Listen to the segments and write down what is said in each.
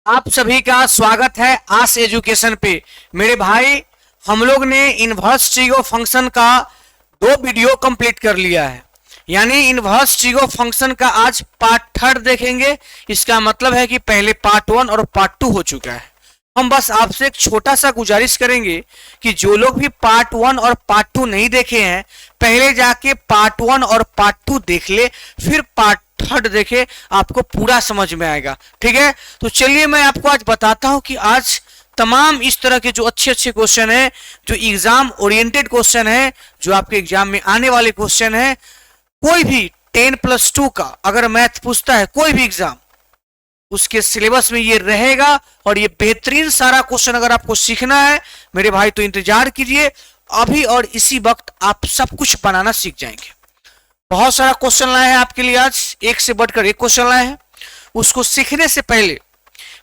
आप सभी का स्वागत है आस एजुकेशन पे। मेरे भाई, हम लोग ने इनवर्स ट्रीगो फंक्शन का 2 वीडियो कंप्लीट कर लिया है। यानी इनवर्स ट्रीगो फंक्शन का आज पार्ट 3 देखेंगे। इसका मतलब है कि पहले पार्ट 1 और पार्ट 2 हो चुका है। हम बस आपसे एक छोटा सा गुजारिश करेंगे कि जो लोग भी पार्ट 1 और पार्ट 2 नहीं देखे हैं, पहले जाके पार्ट 1 और पार्ट 2 देख ले, फिर पार्ट 3 देखे, आपको पूरा समझ में आएगा। ठीक है, तो चलिए मैं आपको आज बताता हूं कि आज तमाम इस तरह के जो अच्छे अच्छे क्वेश्चन है, जो एग्जाम ओरिएंटेड क्वेश्चन है, जो आपके एग्जाम में आने वाले क्वेश्चन है, कोई भी 10+2 का अगर मैथ पूछता है कोई भी एग्जाम, उसके सिलेबस में ये रहेगा। और ये बेहतरीन सारा क्वेश्चन अगर आपको सीखना है मेरे भाई, तो इंतजार कीजिए अभी, और इसी वक्त आप सब कुछ बनाना सीख जाएंगे। बहुत सारा क्वेश्चन लाए हैं आपके लिए आज, एक से बढ़कर एक क्वेश्चन लाए हैं। उसको सीखने से पहले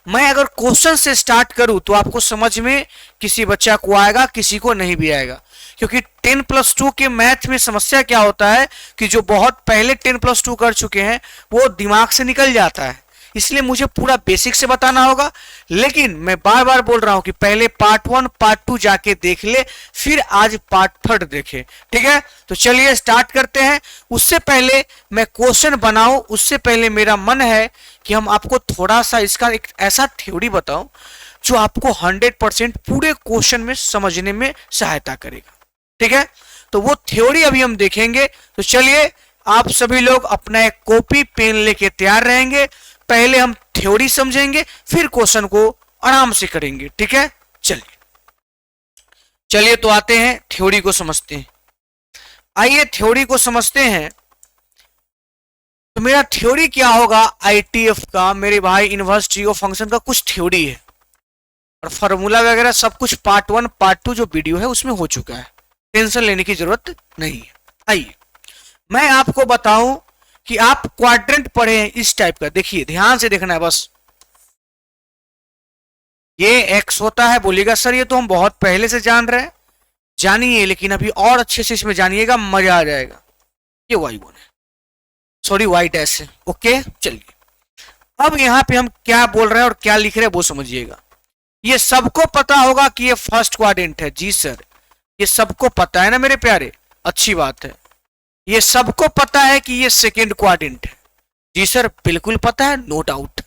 मैं अगर क्वेश्चन से स्टार्ट करूं तो आपको समझ में किसी बच्चा को आएगा, किसी को नहीं भी आएगा। क्योंकि 10+2 के मैथ में समस्या क्या होता है कि जो बहुत पहले 10+2 कर चुके हैं वो दिमाग से निकल जाता है, इसलिए मुझे पूरा बेसिक से बताना होगा। लेकिन मैं बार बार बोल रहा हूं कि पहले पार्ट 1 पार्ट 2 जाके देख ले, फिर आज पार्ट 3 देखे। ठीक है, तो चलिए स्टार्ट करते हैं। उससे पहले मैं क्वेश्चन बनाऊं, उससे पहले मेरा मन है कि हम आपको थोड़ा सा इसका एक ऐसा थ्योरी बताऊं जो आपको 100% पूरे क्वेश्चन में समझने में सहायता करेगा। ठीक है, तो वो थ्योरी अभी हम देखेंगे। तो चलिए आप सभी लोग अपना एक कॉपी पेन लेके तैयार रहेंगे। पहले हम थ्योरी समझेंगे, फिर क्वेश्चन को आराम से करेंगे। ठीक है, चलिए चलिए तो आते हैं थ्योरी को समझते हैं। आइए थ्योरी को समझते हैं। तो मेरा थ्योरी क्या होगा आईटीएफ का मेरे भाई, इनवर्स ट्रीगो फंक्शन का कुछ थ्योरी है, और फॉर्मूला वगैरह सब कुछ पार्ट 1 पार्ट 2 जो वीडियो है उसमें हो चुका है, टेंशन लेने की जरूरत नहीं है। आइए मैं आपको बताऊं कि आप क्वाड्रेंट पढ़े हैं इस टाइप का। देखिए ध्यान से देखना है बस। ये एक्स होता है, बोलिएगा सर ये तो हम बहुत पहले से जान रहे हैं। जानिए, लेकिन अभी और अच्छे से इसमें जानिएगा, मजा आ जाएगा। ये वाई वन है, सॉरी वाई डैश है। ओके चलिए, अब यहां पे हम क्या बोल रहे हैं और क्या लिख रहे हैं वो समझिएगा। ये सबको पता होगा कि ये फर्स्ट क्वाड्रेंट है। जी सर, ये सबको पता है ना मेरे प्यारे, अच्छी बात है। ये सबको पता है कि ये सेकेंड क्वाड्रेंट है। जी सर बिल्कुल पता है, नो डाउट।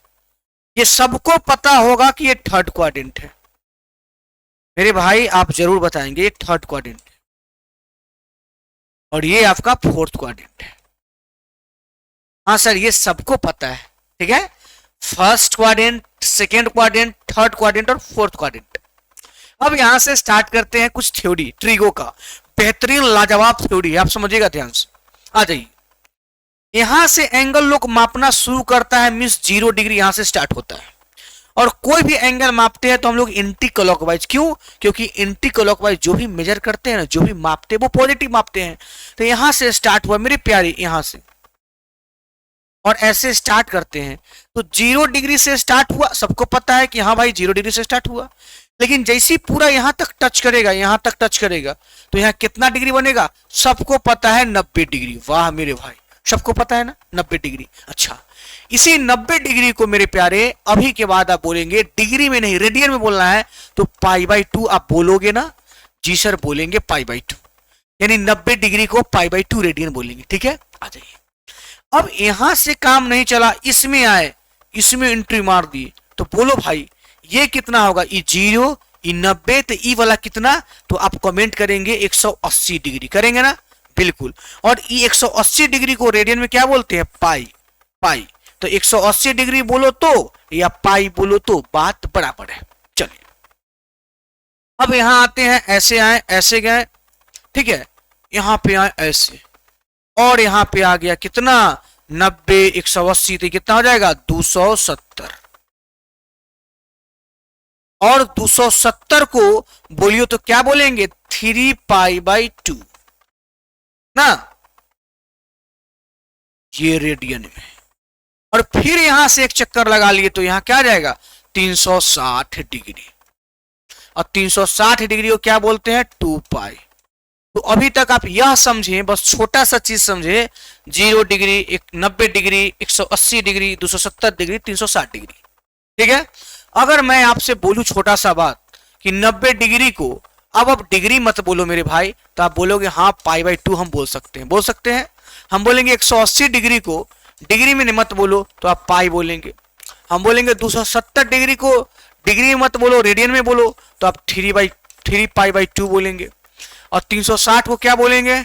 ये सबको पता होगा कि ये थर्ड क्वाड्रेंट है। मेरे भाई आप जरूर बताएंगे ये थर्ड क्वाड्रेंट है, और ये आपका फोर्थ क्वाड्रेंट है। हाँ सर ये सबको पता है। ठीक है, first quadrant, second quadrant, third quadrant और फोर्थ क्वाड्रेंट। अब यहां से स्टार्ट करते हैं कुछ थ्योरी ट्रीगो का। बेहतरीन लाजवाब थ्योरी है, आप समझिएगा ध्यान से। आ जाइए, यहां से एंगल लोग मापना शुरू करता है, मींस 0 डिग्री यहां से स्टार्ट होता है। और कोई भी एंगल मापते हैं तो हम लोग एंटी क्लॉकवाइज, क्यों? क्योंकि एंटी क्लॉकवाइज जो भी मेजर करते हैं ना, जो भी मापते हैं वो पॉजिटिव मापते हैं। तो यहां से स्टार्ट हुआ मेरे प्यारे, यहां से, और ऐसे स्टार्ट करते हैं। तो 0 डिग्री से स्टार्ट हुआ, सबको पता है कि हाँ भाई 0 डिग्री से स्टार्ट हुआ। लेकिन जैसे ही पूरा यहां तक टच करेगा, यहां तक टच करेगा, तो यहां कितना डिग्री बनेगा? सबको पता है 90 डिग्री। वाह मेरे भाई, सबको पता है ना 90 डिग्री। अच्छा, इसी 90 डिग्री को मेरे प्यारे अभी के बाद आप बोलेंगे, डिग्री में नहीं रेडियन में बोलना है, तो π/2 आप बोलोगे ना? जी सर बोलेंगे π/2, यानी 90 डिग्री को π/2 रेडियन बोलेंगे। ठीक है, आ जाइए। अब यहां से काम नहीं चला, इसमें आए, इसमें एंट्री मार दी, तो बोलो भाई ये कितना होगा? ई 0, ई 90, तो ई वाला कितना? तो आप कमेंट करेंगे 180 डिग्री, करेंगे ना? बिल्कुल। और ई 180 डिग्री को रेडियन में क्या बोलते हैं? पाई। पाई, तो 180 डिग्री बोलो तो या पाई बोलो तो बात बराबर है। चलिए अब यहां आते हैं, ऐसे आए, ऐसे गए। ठीक है, यहां पे आए ऐसे, और यहां पे आ गया कितना? 90, 180, तो कितना हो जाएगा? 270। और 270 को बोलियो तो क्या बोलेंगे? 3π/2 ना, ये रेडियन में। और फिर यहां से एक चक्कर लगा लिए तो यहां क्या आ जाएगा? 360 डिग्री। और 360 डिग्री को क्या बोलते हैं? 2π। तो अभी तक आप यह समझे, बस छोटा सा चीज समझे, 0 degree, 90 degree, 180 degree, 270 degree, 360 degree. ठीक है, अगर मैं आपसे बोलूं छोटा सा बात कि 90 डिग्री को, अब डिग्री मत बोलो मेरे भाई, तो आप बोलोगे हाँ π/2 हम बोल सकते हैं। हम बोलेंगे 180 डिग्री को डिग्री में मत बोलो तो आप पाई बोलेंगे। हम बोलेंगे 270 डिग्री को डिग्री में मत बोलो, रेडियन में बोलो तो आप 3π/2 बोलेंगे। और 360 को क्या बोलेंगे,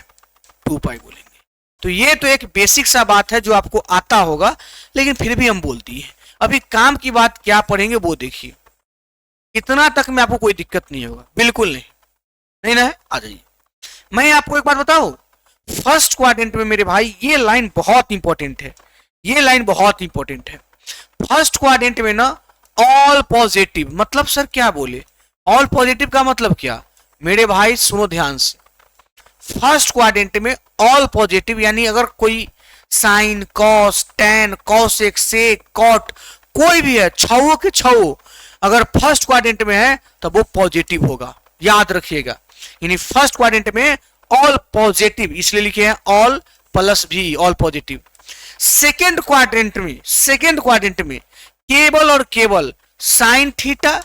2π बोलेंगे। तो ये तो एक बेसिक सा बात है जो आपको आता होगा, लेकिन फिर भी हम बोल दिए। अभी काम की बात क्या पढ़ेंगे वो देखिए। इतना तक में आपको कोई दिक्कत नहीं होगा, बिल्कुल नहीं ना है। आ जाइए, मैं आपको एक बात बताऊं, फर्स्ट क्वाड्रेंट में मेरे भाई ये लाइन बहुत इंपॉर्टेंट है, ये लाइन बहुत इंपॉर्टेंट है। फर्स्ट क्वाड्रेंट में ना ऑल पॉजिटिव, मतलब सर क्या बोले, ऑल पॉजिटिव का मतलब क्या मेरे भाई, सुनो ध्यान से। फर्स्ट क्वाड्रेंट में ऑल पॉजिटिव यानी अगर कोई साइन, कॉस, टैन, कॉसेक, सेक, कॉट कोई भी है, छओ के छओ अगर फर्स्ट क्वाड्रेंट में है तो वो पॉजिटिव होगा, याद रखिएगा। यानी फर्स्ट क्वाड्रेंट में ऑल पॉजिटिव, इसलिए लिखे हैं ऑल प्लस भी, ऑल पॉजिटिव। सेकेंड क्वाड्रेंट में केवल और केवल साइन थीटा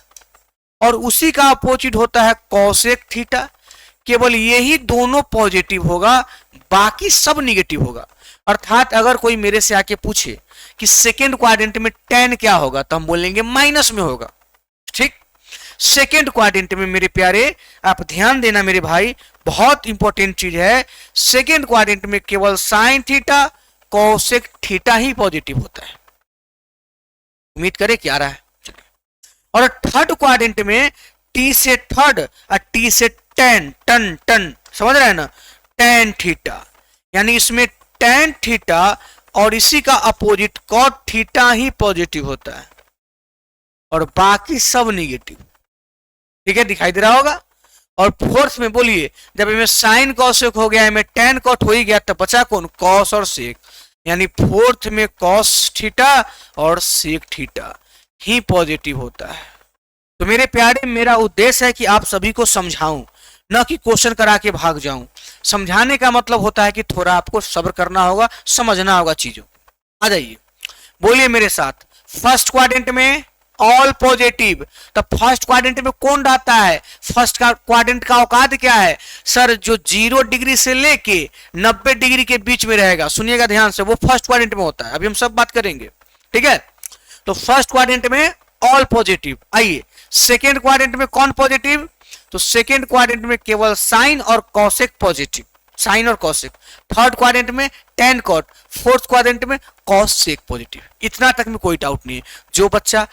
और उसी का अपोजिट होता है कॉसेक थीटा, केवल यही दोनों पॉजिटिव होगा, बाकी सब निगेटिव होगा। अर्थात अगर कोई मेरे से आके पूछे कि सेकेंड क्वाड्रेंट में टैन क्या होगा तो हम बोलेंगे माइनस में होगा, ठीक। सेकेंड क्वाड्रेंट में मेरे प्यारे आप ध्यान देना मेरे भाई, बहुत इंपॉर्टेंट चीज है। सेकेंड क्वाड्रेंट में केवल साइन थीटा कॉसेक थीटा ही पॉजिटिव होता है। उम्मीद करें क्या रहा है। और थर्ड क्वाड्रेंट में टी से थर्ड और टी से टेन, टन समझ रहे हैं ना, टेन थीटा, यानी इसमें टेन थीटा और इसी का अपोजिट कॉट थीटा ही पॉजिटिव होता है और बाकी सब निगेटिव, ठीक है, दिखाई दे रहा होगा। और फोर्थ में बोलिए, जब इनमें साइन कॉसेक हो गया, इनमें टेन कॉट हो ही गया, तो बचा कौन, कॉस और सेक, यानी फोर्थ में कॉस थीटा और सेक थीटा ही पॉजिटिव होता है। तो मेरे प्यारे, मेरा उद्देश्य है कि आप सभी को समझाऊं, न कि क्वेश्चन करा के भाग जाऊं। समझाने का मतलब होता है कि थोड़ा आपको सब्र करना होगा, समझना होगा चीजों। आ जाइए, बोलिए मेरे साथ, फर्स्ट क्वाड्रेंट में ऑल पॉजिटिव, तो फर्स्ट क्वाड्रेंट में कौन आता है, फर्स्ट का क्वाड्रेंट का औकात क्या है सर, जो 0 डिग्री से लेके 90 डिग्री के बीच में रहेगा, सुनिएगा ध्यान से, वो फर्स्ट क्वाड्रेंट में होता है। अभी हम सब बात करेंगे, ठीक है। तो फर्स्ट क्वाड्रेंट में ऑल पॉजिटिव। आइए, सेकेंड क्वाड्रेंट में कौन पॉजिटिव, तो सेकेंड क्वाड्रेंट में केवल साइन और कॉसेक पॉजिटिव, साइन और कॉसेक। थर्ड क्वाड्रेंट में टेन कॉट, फोर्थ क्वाड्रेंट में कॉस सेक पॉजिटिव। इतना तक में कोई डाउट नहीं है। जो बच्चा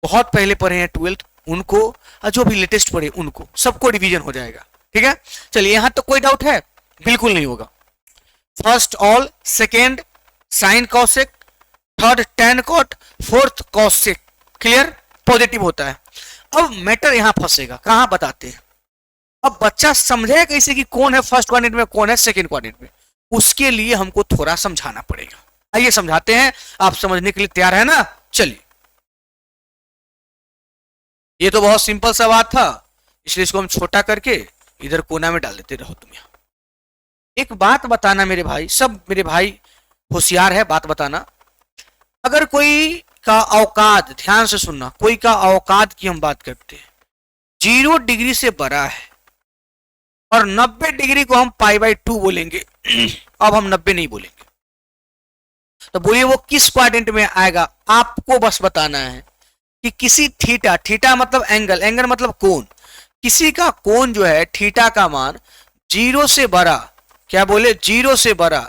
बहुत पहले पढ़े हैं 12th उनको, और जो भी लेटेस्ट पढ़े उनको, सबको रिवीजन हो जाएगा, ठीक है। चलिए, यहां तो कोई डाउट है, बिल्कुल नहीं होगा। First all, second sine cosec, third tan cot, fourth cosec, clear, positive होता है। अब मैटर यहां फंसेगा, कहां बताते हैं। अब बच्चा समझे कैसे कि कौन है फर्स्ट क्वाड्रेंट में, कौन है सेकेंड क्वाड्रेंट में, उसके लिए हमको थोड़ा समझाना पड़ेगा। आइए समझाते हैं, आप समझने के लिए तैयार है ना। चलिए, ये तो बहुत सिंपल सा बात था, इसलिए इसको हम छोटा करके इधर कोना में डाल देते रहो। तुम यहां एक बात बताना मेरे भाई, सब मेरे भाई होशियार है, बात बताना। अगर कोई का औकात, ध्यान से सुनना, कोई का औकात की हम बात करते हैं, 0 डिग्री से बड़ा है और 90 डिग्री को हम π/2 बोलेंगे। अब हम 90 नहीं बोलेंगे, तो बोलिए वो किस क्वाड्रेंट में आएगा। आपको बस बताना है कि किसी थीटा, थीटा मतलब एंगल, एंगल मतलब कोण, किसी का कोण जो है थीटा का मान 0 से बड़ा, क्या बोले, 0 से बड़ा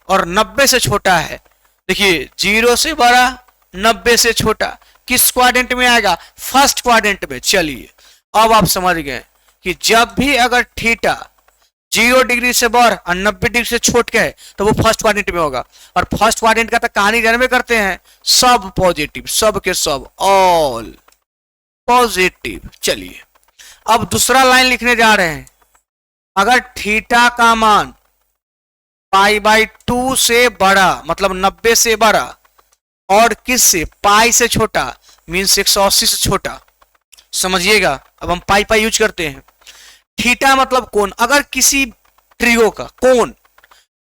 और 90 से छोटा है। देखिए, 0 से बड़ा 90 से छोटा किस क्वाड्रेंट में आएगा, फर्स्ट क्वाड्रेंट में। चलिए, अब आप समझ गए कि जब भी अगर थीटा 0 डिग्री से बढ़ और 90 डिग्री से छोट के है तो वो फर्स्ट क्वाड्रेंट में होगा। और फर्स्ट क्वाड्रेंट का तो कहानी जानवे करते हैं, सब पॉजिटिव, सब के सब ऑल पॉजिटिव। चलिए, अब दूसरा लाइन लिखने जा रहे हैं। अगर थीटा का मान π/2 से बड़ा, मतलब 90 से बड़ा, और किस से, पाई से छोटा, मीन्स 180 से छोटा, समझिएगा। अब हम पाई यूज करते हैं। थीटा मतलब कोण, अगर किसी त्रिगो का कोण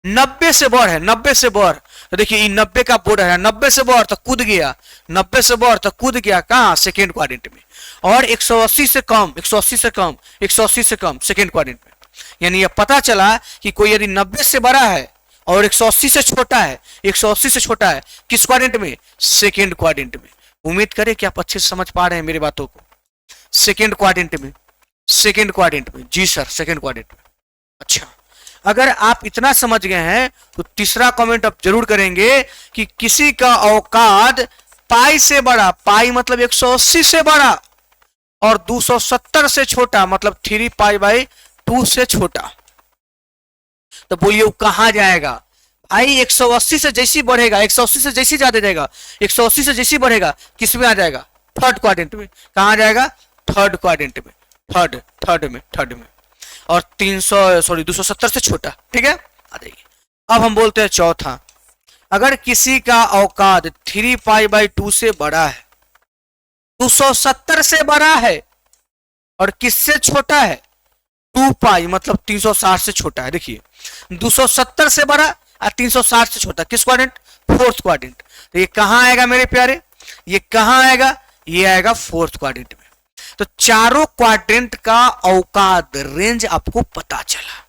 90 से बढ़ है, 90 से बढ़ तो देखिए 90 का बोर्ड है, 90 से बढ़ तो कूद गया, 90 से बढ़ तो कूद गया कहाँ, सेकेंड क्वाड्रेंट में। और 180 से कम, 180 से कम, 180 से कम सेकेंड क्वाड्रेंट में। यानी यह पता चला कि कोई यदि 90 से बड़ा है और 180 से छोटा है, 180 से छोटा है, किस क्वाड्रेंट में, सेकेंड क्वाड्रेंट में। उम्मीद करें कि आप अच्छे से समझ पा रहे हैं मेरी बातों को। सेकेंड क्वाड्रेंट में, सेकेंड क्वाड्रेंट में, जी सर सेकेंड क्वाड्रेंट में। अच्छा, अगर आप इतना समझ गए हैं तो तीसरा कमेंट आप जरूर करेंगे कि किसी का औकात पाई से बड़ा, पाई मतलब 180 से बड़ा, और 270 से छोटा मतलब 3 पाई बाई 2 से छोटा। तो बोलिए वो कहां जाएगा भाई, 180 से जैसी बढ़ेगा, 180 से जैसी ज्यादा जाएगा, 180 से जैसी बढ़ेगा, किस में आ जाएगा, थर्ड क्वाड्रेंट में। कहां जाएगा, थर्ड क्वाड्रेंट में, थर्ड में। और 270 से छोटा, ठीक है, आ जाइए। अब हम बोलते हैं चौथा, अगर किसी का औकात 3 पाई बाई 2 से बड़ा है, 270 से बड़ा है, और किससे छोटा है, 2 पाई मतलब 360 से छोटा है। देखिए 270 से बड़ा और 360 से छोटा, किस क्वाड्रेंट, फोर्थ क्वाड्रेंट। तो ये कहां आएगा मेरे प्यारे, ये कहां आएगा, ये आएगा फोर्थ क्वाड्रेंट में। तो चारों क्वाड्रेंट का औकात रेंज आपको पता चला।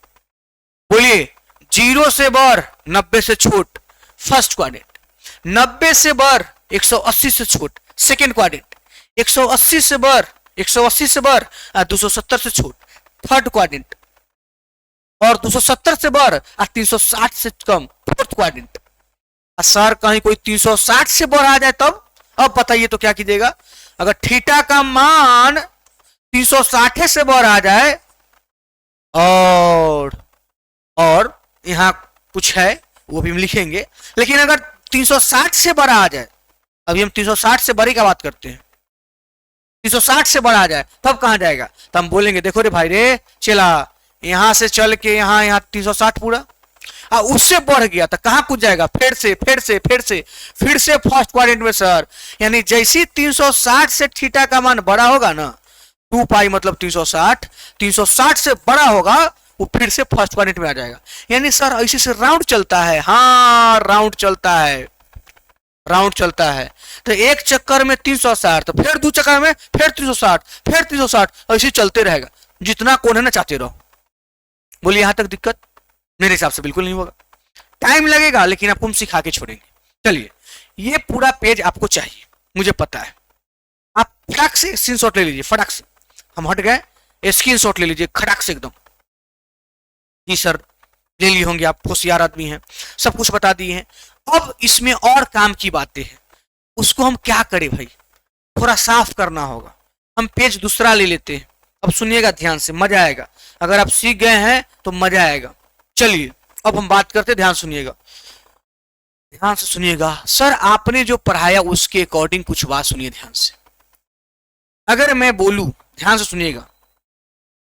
बोलिए 0 से बढ़ 90 से छोट फर्स्ट क्वाड्रेंट, 90 से बढ़ 180 से छोट सेकेंड क्वाड्रेंट, 180 से बढ़ 270 से छोट थर्ड क्वाड्रेंट, और 270 से बढ़ 360 से कम फोर्थ क्वाड्रेंट। सर कहीं कोई 360 से बढ़ आ जाए तब, अब बताइए तो क्या कीजिएगा। अगर थीटा का मान 360 से बढ़ आ जाए, और यहां कुछ है वो भी हम लिखेंगे, लेकिन अगर 360 से बढ़ा आ जाए, अभी हम 360 से बड़ी का बात करते हैं, 360 से बढ़ा आ जाए तब कहां जाएगा, तो हम बोलेंगे देखो रे भाई रे, चला यहां से चल के यहां 360 पूरा, उससे बढ़ गया तो कहां कूद जाएगा, फिर से फर्स्ट क्वाड्रेंट में सर। यानी जैसी 360 से थीटा का मान बड़ा होगा ना, 2 पाई मतलब 360 से बड़ा होगा, वो फिर से फर्स्ट क्वाड्रेंट में आ जाएगा। यानी सर ऐसे से राउंड चलता है, हाँ राउंड चलता है। तो एक चक्कर में 360, तो फिर 2 चक्कर में फिर 360, ऐसे चलते रहेगा, जितना कोण है ना चाहते रहो। बोलिए यहां तक दिक्कत, मेरे हिसाब से बिल्कुल नहीं होगा, टाइम लगेगा लेकिन आपको हम सिखा के छोड़ेंगे। चलिए ये पूरा पेज आपको चाहिए, मुझे पता है। आप फटाक से स्क्रीनशॉट ले लीजिए, फटाक से, हम हट गए, स्क्रीनशॉट ले लीजिए खटाक से एकदम। जी सर ले लिए होंगे, आप होशियार आदमी हैं, सब कुछ बता दिए हैं। अब इसमें और काम की बातें हैं, उसको हम क्या करें भाई, थोड़ा साफ करना होगा। हम पेज दूसरा ले लेते हैं। अब सुनिएगा ध्यान से, मजा आएगा। अगर आप सीख गए हैं तो मजा आएगा। चलिए अब हम बात करते हैं, ध्यान सुनिएगा, ध्यान से सुनिएगा। सर आपने जो पढ़ाया उसके अकॉर्डिंग कुछ बात सुनिए ध्यान से। अगर मैं बोलूं, ध्यान से सुनिएगा,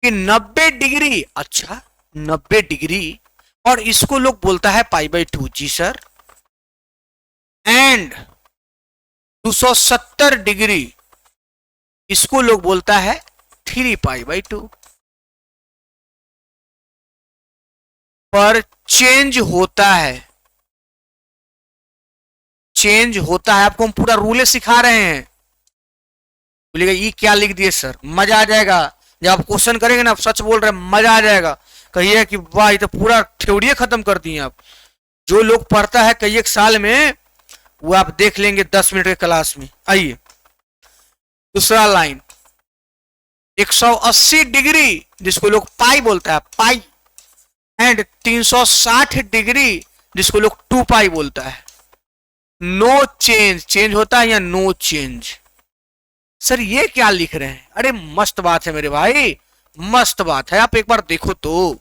कि 90 डिग्री, अच्छा 90 डिग्री, और इसको लोग बोलता है पाई बाई 2, जी सर, एंड 270 डिग्री इसको लोग बोलता है 3 पाई बाई 2। पर चेंज होता है, आपको हम पूरा रूल सिखा रहे हैं। बोलिएगा ये क्या लिख दिए सर, मजा आ जाएगा जब आप क्वेश्चन करेंगे ना, आप सच बोल रहे हैं, मजा आ जाएगा। कहिए कि वाह ये तो पूरा थ्योरी खत्म कर दिए आप। जो लोग पढ़ता है कई एक साल में, वो आप देख लेंगे 10 मिनट के क्लास में। आइए दूसरा लाइन, 180 डिग्री जिसको लोग पाई बोलता है, पाई, एंड 360 डिग्री जिसको लोग 2 पाई बोलता है। नो चेंज, चेंज होता है या नो चेंज। सर ये क्या लिख रहे हैं, अरे मस्त बात है मेरे भाई, मस्त बात है, आप एक बार देखो तो।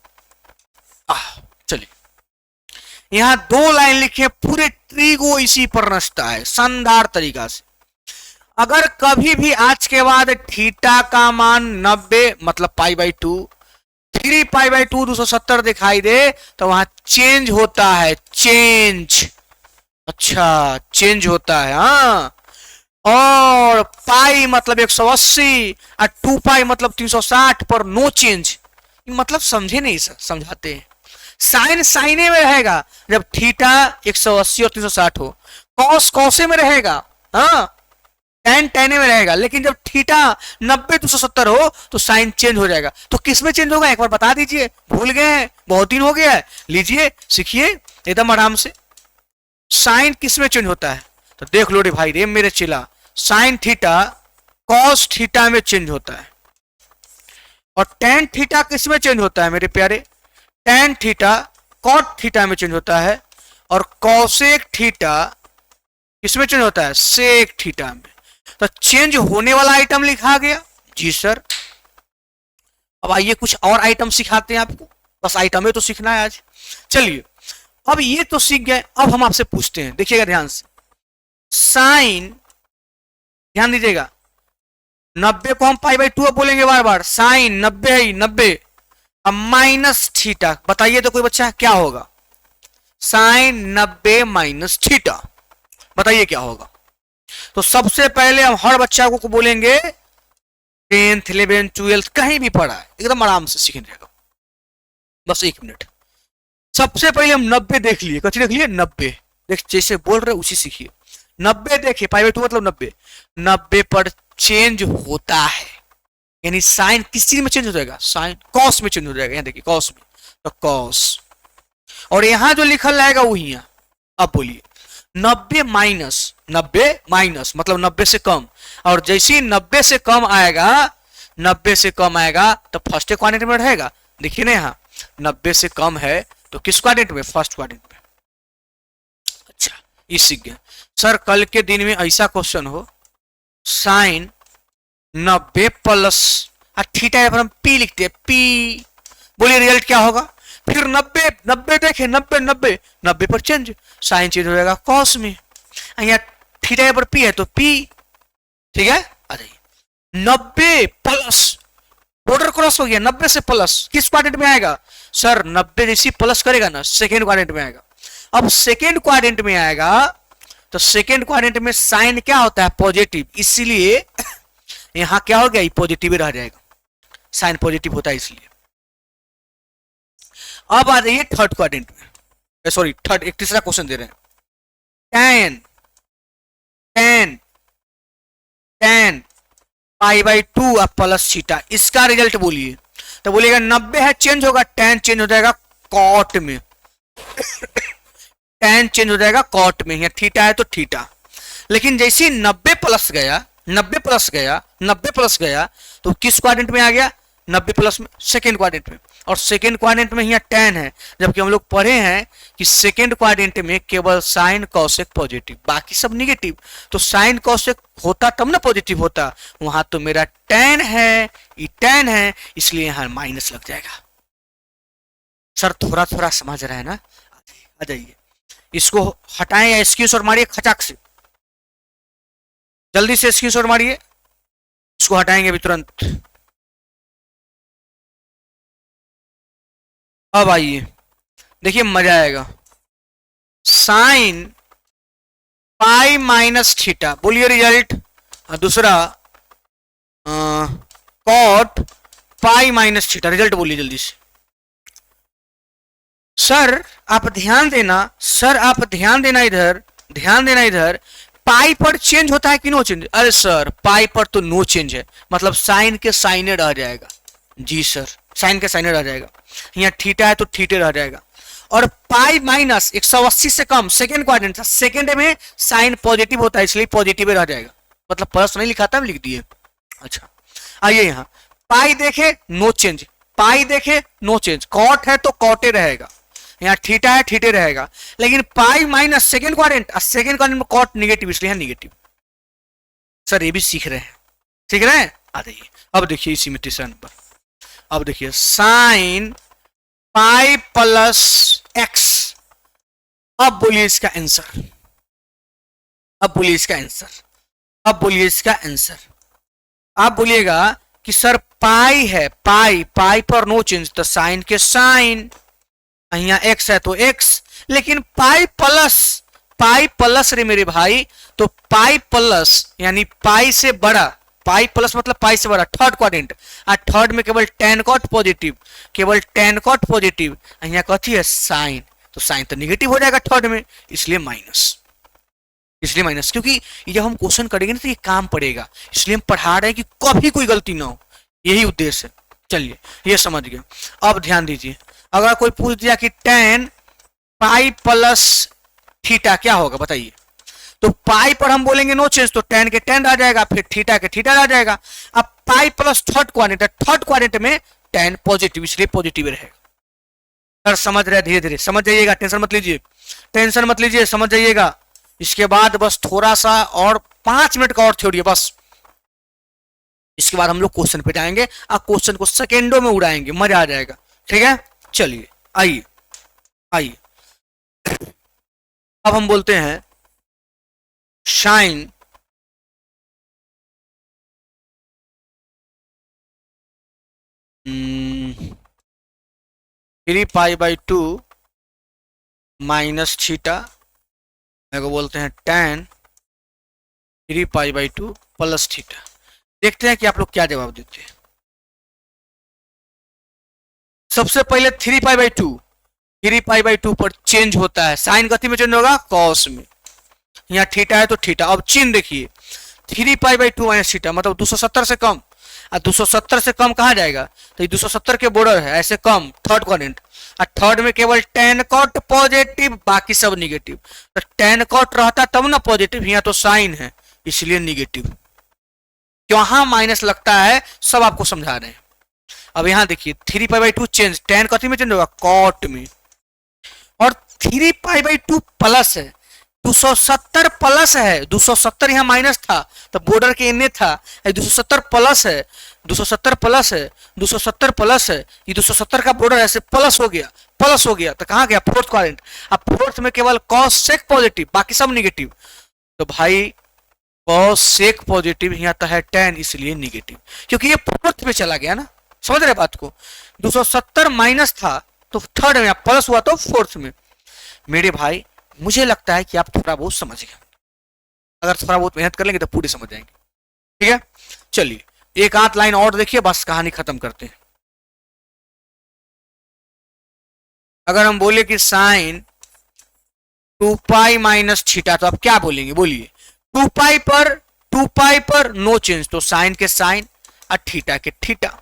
चलिए यहां 2 लाइन लिखे, पूरे ट्री को इसी पर नचता है शानदार तरीका से। अगर कभी भी आज के बाद थीटा का मान 90 मतलब पाई बाई 2, 3 पाई बाई 2 270 दिखाई दे तो वहां चेंज होता है, चेंज, अच्छा चेंज होता है। हाँ, और पाई मतलब 180 और 2 पाई मतलब 360 पर नो चेंज। मतलब समझे नहीं सर, समझाते हैं। साइन साइने में रहेगा जब थीटा 180 और 360 हो, कॉस कॉसे में रहेगा, हाँ टेन टेने में रहेगा, लेकिन जब थीटा 90 270 हो तो साइन चेंज हो जाएगा। तो किस में चेंज होगा एक बार बता दीजिए, भूल गए हैं, बहुत दिन हो गया है, लीजिए सीखिए एकदम आराम से। साइन किस में चेंज होता है, तो देख लो रे भाई रे मेरे चिला, साइन थीटा कॉस थीटा में चेंज होता है, और टेन थीटा किस में चेंज होता है मेरे प्यारे, टेन थीटा कॉट थीटा में चेंज होता है, और कॉसेक थीटा किस में चेंज होता है, सेक थीटा में। तो चेंज होने वाला आइटम लिखा गया जी सर। अब आइए कुछ और आइटम सिखाते हैं आपको, बस आइटम है तो सीखना है आज। चलिए अब ये तो सीख गए, अब हम आपसे पूछते हैं, देखिएगा ध्यान से, साइन, ध्यान दीजिएगा, 90 को हम पाई बाई 2 बोलेंगे बार बार, साइन 90 है 90, अब माइनस थीटा, बताइए तो कोई बच्चा क्या होगा, साइन 90 माइनस थीटा, बताइए क्या होगा। तो सबसे पहले हम हर बच्चा को बोलेंगे 10th 11th 12th कहीं भी पढ़ा है, एकदम आराम से सीखने जाएगा, बस 1 मिनट। सबसे पहले हम 90 देख लिए, कच्ची देख लिए 90, देख जैसे बोल रहे उसी सीखिए। 90 देखिए, पाई बाई 2 मतलब 90, 90 पर चेंज होता है, यानी साइन किस चीज में चेंज हो जाएगा, साइन कॉस में चेंज हो जाएगा, यहाँ देखिए कॉस में, तो कॉस, और यहां जो लिखल रहेगा वही यहाँ। अब बोलिए 90 माइनस मतलब 90 से कम, और जैसे ही 90 से कम आएगा, 90 से कम आएगा तो फर्स्ट क्वाड्रेंट में रहेगा, देखिए ना यहाँ 90 से कम है तो किस क्वाड्रेंट में, फर्स्ट क्वाड्रेंट में। अच्छा ये सीख गया सर, कल के दिन में ऐसा क्वेश्चन हो, साइन 90 प्लस थीटा पर हम पी लिखते हैं, पी, बोलिए रिजल्ट क्या होगा, फिर 90 देखे 90 पर चेंज, साइन चेंज हो जाएगा कॉस में, यहाँ थीटा पर पी है तो पी, ठीक है। आ जाइए 90 प्लस, बॉर्डर क्रॉस हो गया, 90 से प्लस किस क्वाड्रेंट में आएगा सर, 90 जैसी प्लस करेगा ना सेकेंड क्वाड्रेंट में आएगा। अब सेकेंड क्वाड्रेंट में आएगा तो सेकेंड क्वाड्रेंट में साइन क्या होता है, पॉजिटिव, इसीलिए यहां क्या हो गया, पॉजिटिव ही रह जाएगा, साइन पॉजिटिव होता है इसलिए। अब आ जाइए थर्ड क्वाड्रेंट में, सॉरी थर्ड, एक तीसरा क्वेश्चन दे रहे हैं, ten ten ten pi by 2 plus theta, इसका रिजल्ट बोलिए, तो बोलिएगा 90 है चेंज होगा, टेन चेंज हो जाएगा कॉट में, टेन चेंज हो जाएगा कॉट में, यहाँ थीटा है तो थीटा, लेकिन जैसे 90 प्लस गया 90 प्लस गया तो किस क्वाड्रेंट में आ गया, 90 प्लस में सेकेंड क्वाड्रेंट में, और सेकेंड क्वाड्रेंट में यहाँ टेन है, जबकि हम लोग पढ़े हैं कि सेकेंड क्वाड्रेंट में केवल साइन कॉसेक पॉजिटिव, बाकी सब निगेटिव, तो साइन कॉसेक होता तब ना पॉजिटिव होता, वहां तो मेरा टेन है, ये टेन है, इसलिए यहां माइनस लग जाएगा। सर थोड़ा थोड़ा समझ रहे हैं ना, आ जाइए, इसको हटाएं या स्क्रीनशॉट मारिए खचाक से, जल्दी से स्क्रीनशॉट मारिए, इसको हटाएंगे अभी तुरंत। अब आइए देखिए मजा आएगा, साइन पाई माइनस थीटा, बोलिए रिजल्ट, दूसरा cot pi minus theta, result बोलिए जल्दी से। सर आप ध्यान देना, इधर पाई पर चेंज होता है कि नो चेंज, अरे सर पाई पर तो नो चेंज है, मतलब साइन के साइने रह जाएगा, जी सर साइन के साइने रह जाएगा, यहाँ थीटा है तो थीटे रह जाएगा, और पाई माइनस 180 से कम सेकेंड क्वाड्रेंट, सेकेंड में साइन पॉजिटिव होता है इसलिए पॉजिटिव रह जाएगा, मतलब प्लस नहीं लिखा था लिख दिए। अच्छा आइए यहाँ पाई देखे नो चेंज, पाई देखे नो चेंज, कॉट है तो कॉटे रहेगा, यहाँ थीटा है थीटे रहेगा, लेकिन pi minus second quadrant, second quadrant में कॉट निगेटिव इसलिए है निगेटिव। सर ये भी सीख रहे हैं, आ जाइए अब देखिए इसी में तीसरा नंबर, अब देखिए साइन पाई प्लस एक्स, अब बोलिए इसका आंसर, आप बोलिएगा कि सर पाई है, पाई पर नो चेंज, तो साइन के साइन, यहाँ एक्स है तो एक्स, लेकिन पाई प्लस रे मेरे भाई, तो पाई प्लस यानी पाई से बड़ा, पाई प्लस मतलब पाई से बड़ा थर्ड क्वाड्रेंट, और थर्ड में केवल tan cot पॉजिटिव, केवल tan cot पॉजिटिव, यहाँ कथी है साइन, तो साइन तो निगेटिव हो जाएगा थर्ड में, इसलिए माइनस, इसलिए माइनस, क्योंकि ये जब हम क्वेश्चन करेंगे ना तो ये काम पड़ेगा, इसलिए हम पढ़ा रहे हैं कि कभी कोई गलती ना हो, यही उद्देश्य है। चलिए ये समझ गए। अब ध्यान दीजिए, अगर कोई पूछ दिया कि tan पाई प्लस थीटा क्या होगा बताइए, तो पाई पर हम बोलेंगे नो चेंज, तो tan के tan आ जाएगा, फिर थीटा के थीटा आ जाएगा। अब pi plus third quadrant, third quadrant में tan पॉजिटिव, इसलिए पॉजिटिव रहेगा। सर समझ रहे, धीरे धीरे समझ जाइएगा, टेंशन मत लीजिए, टेंशन मत लीजिए, समझ जाइएगा। इसके बाद बस थोड़ा सा और 5 मिनट का और थ्योरी है बस, इसके बाद हम लोग क्वेश्चन पे जाएंगे और क्वेश्चन को सेकेंडों में उड़ाएंगे, मजा आ जाएगा। ठीक है, चलिए आइए आइए, अब हम बोलते हैं sine three pi by two minus theta, मेरे को बोलते हैं tan three pi by two plus theta. देखते हैं कि आप लोग क्या जवाब देते हैं। सबसे पहले थ्री पाई बाई टू पर चेंज होता है, साइन गति में चेंज होगा कॉस में, यहाँ थीटा है तो थीटा। अब चिन्ह देखिए, three pi by two minus theta मतलब 270 से कम, और 270 से कम कहाँ जाएगा, तो ये 270 के बॉर्डर है ऐसे कम, थर्ड क्वाड्रेंट, और थर्ड में केवल tan cot पॉजिटिव, बाकी सब निगेटिव। तो tan cot रहता तब ना पॉजिटिव, यहाँ तो साइन है इसलिए निगेटिव, वहां माइनस लगता है, सब आपको समझा रहे हैं। अब यहाँ देखिए three pi by two change, tan कथी में चेंज होगा कॉट में, और three pi by two plus है, 270 प्लस है, 270 यहाँ माइनस था तो बॉर्डर के इन्ने था, 270 प्लस है, 270 प्लस है, 270 प्लस है, ये 270 का बॉर्डर ऐसे प्लस हो गया, प्लस हो गया तो कहाँ गया फोर्थ क्वाड्रेंट। अब फोर्थ में केवल कॉस सेक पॉजिटिव, बाकी सब निगेटिव, तो भाई कॉस सेक पॉजिटिव यहाँ तो है tan, इसलिए निगेटिव, क्योंकि ये फोर्थ में चला गया ना, समझ रहे बात को। 270 माइनस था तो थर्ड में प्लस हुआ तो फोर्थ में। मेरे भाई मुझे लगता है कि आप थोड़ा बहुत समझ गए, अगर थोड़ा बहुत मेहनत कर लेंगे तो पूरे समझ जाएंगे। ठीक है, चलिए एक आध लाइन और देखिए, बस कहानी खत्म करते हैं। अगर हम बोले कि साइन 2 पाई माइनस थीटा, तो आप क्या बोलेंगे बोलिए, 2 पाई पर नो चेंज, तो साइन के साइन और थीटा के थीटा।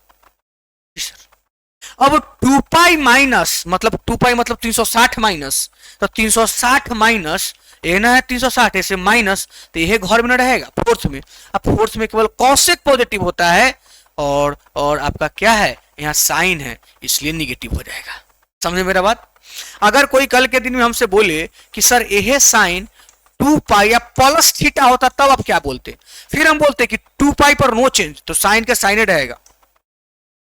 अब 2 पाई माइनस मतलब 2 पाई मतलब 360 माइनस, तो 360 माइनस ये ना है 360 ऐसे माइनस, तो यह घर में ना रहेगा फोर्थ में। अब फोर्थ में केवल कॉसेक पॉजिटिव होता है, और आपका क्या है यहाँ साइन है, इसलिए निगेटिव हो जाएगा। समझे मेरा बात। अगर कोई कल के दिन में हमसे बोले कि सर यह साइन 2 पाई या प्लस थीटा होता तब आप क्या बोलते, फिर हम बोलते कि 2 पाई पर नो चेंज, तो साइन का साइन रहेगा।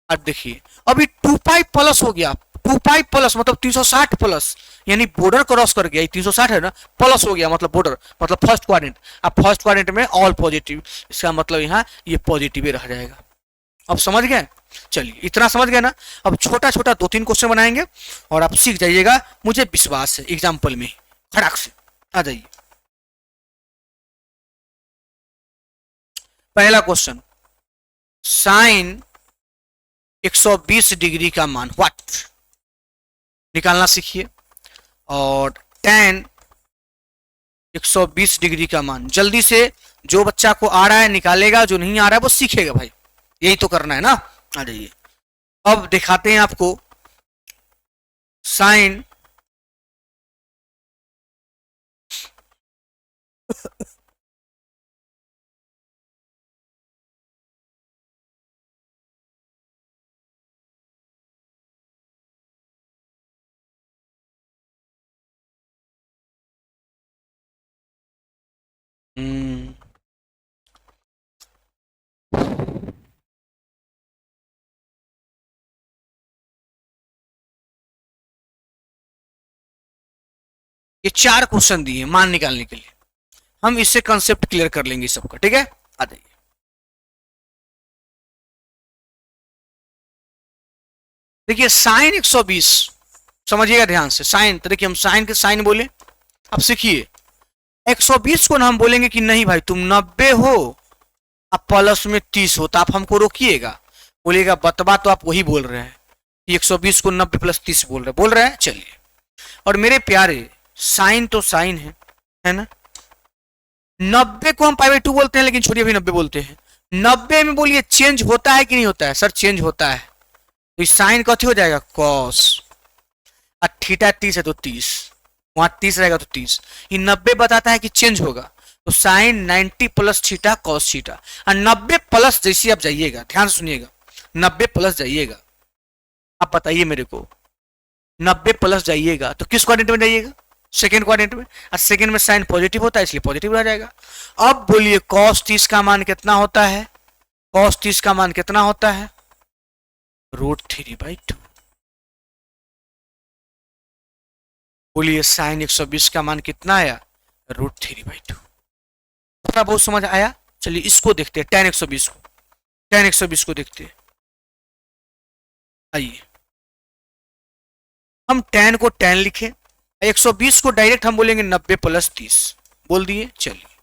अब देखिए अभी 2 पाई प्लस हो गया, 2 पाई प्लस मतलब 360 प्लस, यानी बॉर्डर क्रॉस कर गया, 360 है ना, प्लस हो गया मतलब बॉर्डर मतलब फर्स्ट क्वाड्रेंट। अब फर्स्ट क्वाड्रेंट में ऑल पॉजिटिव, इसका मतलब यहाँ ये पॉजिटिव ही रह जाएगा। अब समझ गए, चलिए इतना समझ गए ना। अब छोटा छोटा 2-3 क्वेश्चन बनाएंगे और आप सीख जाइएगा, मुझे विश्वास है एग्जाम्पल में खड़ाक से आ जाइए। पहला क्वेश्चन, साइन 120 डिग्री का मान व्हाट निकालना सीखिए, और tan 120 डिग्री का मान जल्दी से, जो बच्चा को आ रहा है निकालेगा, जो नहीं आ रहा है वो सीखेगा भाई, यही तो करना है ना। आ जाइए अब दिखाते हैं आपको साइन ये 4 क्वेश्चन दिए मान निकालने के लिए, हम इससे कंसेप्ट क्लियर कर लेंगे सबका। ठीक है, आ जाइए। देखिए साइन 120 समझिएगा ध्यान से, साइन तो देखिए हम साइन के साइन बोले, अब सीखिए 120 को ना हम बोलेंगे कि नहीं भाई तुम 90 हो अब प्लस में 30 हो तो आप हमको रोकिएगा, बोलिएगा बतबा तो आप वही बोल रहे हैं, 120 को 90 प्लस 30 बोल रहे हैं। चलिए, और मेरे प्यारे साइन तो साइन है ना, 90 को हम पाई2 बोलते हैं, लेकिन छोड़िए अभी 90 बोलते हैं। 90 में बोलिए चेंज होता है कि नहीं होता है? सर चेंज होता है, तो साइन कथी हो जाएगा? कॉस। और थीटा 30 है तो 30, वहां 30 रहेगा तो 30। ये 90 बताता है कि चेंज होगा, तो sine 90 plus theta cos theta. और 90 प्लस जैसे आप जाइएगा, ध्यान से सुनिएगा, 90 प्लस जाइएगा, आप बताइए मेरे को, 90 प्लस जाइएगा तो किस क्वाड्रेंट में जाइएगा? सेकेंड क्वाड्रेंट में। और सेकेंड में साइन पॉजिटिव होता है, इसलिए पॉजिटिव रह जाएगा। अब बोलिए कॉस 30 का मान कितना होता है? कॉस 30 का मान कितना होता है? √3/2। बोलिए साइन 120 का मान कितना आया? √3/2। थोड़ा बहुत समझ आया? चलिए इसको देखते हैं, tan 120 को, tan 120 को देखते हैं। आइए हम tan को tan लिखें, 120 को डायरेक्ट हम बोलेंगे 90 प्लस 30 बोल दिए। चलिए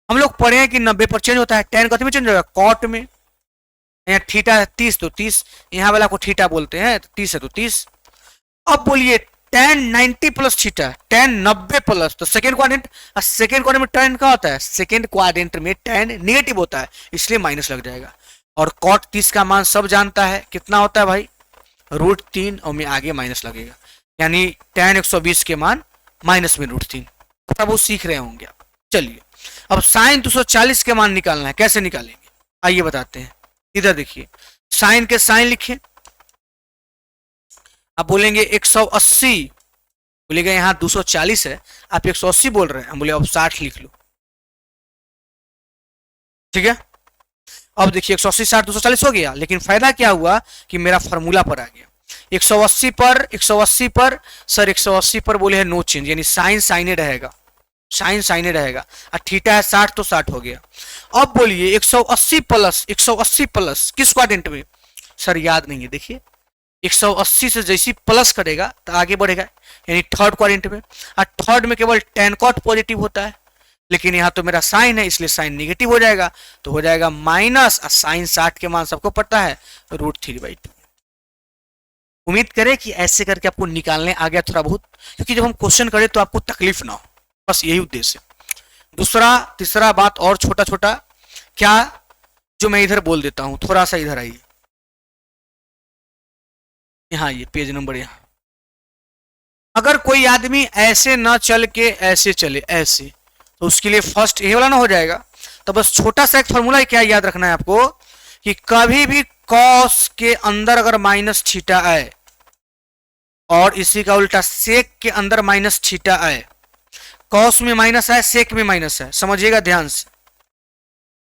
हम लोग पढ़े हैं कि 90 पर चेंज होता है, tan कथी में चेंज होगा? कॉट में। यहाँ थीटा है 30 तो 30, यहाँ वाला को थीटा बोलते हैं, तो 30 है तो 30। अब बोलिए tan 90 plus theta, tan 90 plus, तो सेकेंड क्वाड्रेंट, और सेकेंड क्वाड्रेंट में tan क्या होता है? सेकेंड क्वाड्रेंट में tan नेगेटिव होता है, इसलिए माइनस लग जाएगा। और cot 30 का मान सब जानता है, कितना होता है भाई? √3, और में आगे माइनस लगेगा, यानी tan 120 के मान माइनस में √3। थोड़ा बहुत सीख रहे होंगे आप। चलिए अब साइन 240 के मान निकालना है, कैसे निकालेंगे आइए बताते हैं। इधर देखिए, साइन के साइन लिखे, आप बोलेंगे 180, बोलेगा यहाँ 240 है, आप 180 बोल रहे हैं, हम बोले अब 60 लिख लो, ठीक है। अब देखिए 180 60 240 हो गया, लेकिन फायदा क्या हुआ कि मेरा फॉर्मूला पर आ गया। 180 पर सर 180 पर बोले है नो चेंज, यानी साइन साइने रहेगा, साइन साइने रहेगा, और थीटा है 60 तो 60 हो गया। अब बोलिए 180 प्लस किस क्वाड्रेंट में? सर याद नहीं है, देखिए 180 से जैसी प्लस करेगा तो आगे बढ़ेगा, यानी थर्ड क्वाड्रेंट में। और थर्ड में केवल tan cot पॉजिटिव होता है, लेकिन यहाँ तो मेरा साइन है, इसलिए साइन निगेटिव हो जाएगा, तो हो जाएगा माइनस, और साइन 60 के मान सबको पता है √3/2। उम्मीद करें कि ऐसे करके आपको निकालने आ गया थोड़ा बहुत, क्योंकि जब हम क्वेश्चन करें तो आपको तकलीफ ना हो, बस यही उद्देश्य है। दूसरा तीसरा बात और छोटा छोटा क्या, जो मैं इधर बोल देता हूं, थोड़ा सा इधर आइए, यहाँ ये पेज नंबर यहाँ। अगर कोई आदमी ऐसे ना चल के ऐसे चले, ऐसे, तो उसके लिए फर्स्ट ये वाला ना हो जाएगा। तो बस छोटा सा एक फॉर्मूला क्या याद रखना है आपको, कि कभी भी कॉस के अंदर अगर माइनस थीटा आए, और इसी का उल्टा सेक के अंदर माइनस थीटा आए, कॉस में माइनस आए सेक में माइनस है, समझिएगा ध्यान से।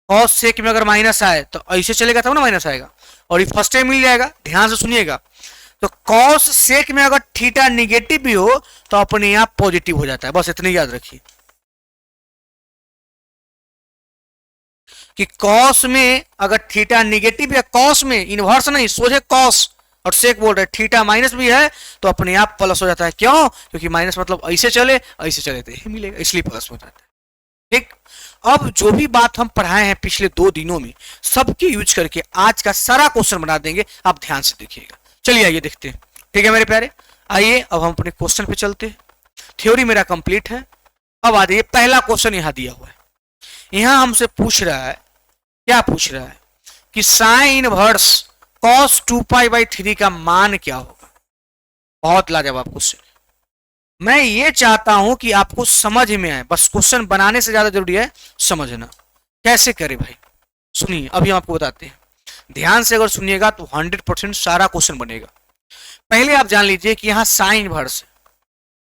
कॉस सेक में अगर माइनस आए तो ऐसे चलेगा तब ना माइनस आएगा, और ये फर्स्ट टाइम मिल जाएगा, ध्यान से सुनिएगा। तो कॉस सेक में अगर थीटा निगेटिव भी हो तो अपने आप पॉजिटिव हो जाता है, बस इतने याद रखिए कि कॉस में अगर थीटा निगेटिव या कॉस में इनवर्स नहीं, सोचे कॉस और सेक बोल रहे, थीटा माइनस भी है तो अपने आप प्लस हो जाता है। क्यों? क्योंकि माइनस मतलब ऐसे चले तो यही मिलेगा, इसलिए प्लस हो जाता है। ठीक, अब जो भी बात हम पढ़ाए हैं पिछले 2 दिनों में, सबके यूज करके आज का सारा क्वेश्चन बना देंगे, आप ध्यान से देखिएगा। चलिए आइए देखते हैं, ठीक है मेरे प्यारे। आइए अब हम अपने क्वेश्चन पे चलते हैं। थ्योरी मेरा कंप्लीट है। अब आ जाइए, पहला क्वेश्चन यहां दिया हुआ है। यहां हमसे पूछ रहा है, क्या पूछ रहा है कि साइन इनवर्स cos 2π/3 का मान क्या होगा। बहुत लाजवाब क्वेश्चन। मैं ये चाहता हूं कि आपको समझ में आए, बस क्वेश्चन बनाने से ज्यादा जरूरी है समझना। कैसे करें भाई, सुनिए अभी हम आपको बताते हैं, ध्यान से अगर सुनिएगा तो 100% सारा क्वेश्चन बनेगा। पहले आप जान लीजिए कि यहाँ साइन इनवर्स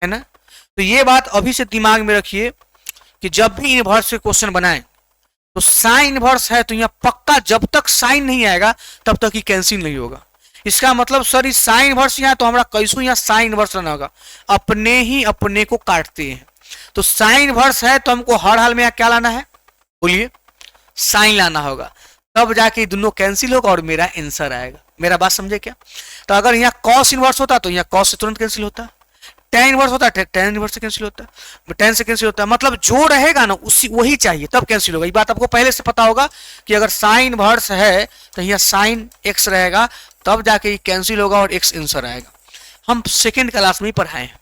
है ना, तो ये बात अभी से दिमाग में रखिए कि जब भी इनवर्स के क्वेश्चन बनाएं तो साइन इनवर्स है तो यहाँ पक्का जब तक साइन नहीं आएगा तब तक ही कैंसिल नहीं होगा। इसका मतलब सर इस साइन इनवर्स यहाँ तो हमारा कैसू यहाँ साइन इनवर्स रहना होगा, अपने ही अपने को काटते हैं। तो साइन इनवर्स है तो हमको हर हाल में यहाँ क्या लाना है, बोलिए साइन लाना होगा, तब जाके दोनों कैंसिल होगा और मेरा आंसर आएगा। मेरा बात समझे क्या? तो अगर यहाँ कॉस इनवर्स होता तो यहाँ कॉस से तुरंत कैंसिल होता, tan इनवर्स होता है, tan इनवर्स से कैंसिल होता है, tan से कैंसिल होता है, मतलब जो रहेगा ना उसी वही चाहिए तब कैंसिल होगा। ये बात आपको पहले से पता होगा कि अगर साइन इनवर्स है तो यहाँ साइन x रहेगा, तब जाके ये कैंसिल होगा और x आंसर आएगा। हम सेकेंड क्लास में ही पढ़ाए हैं,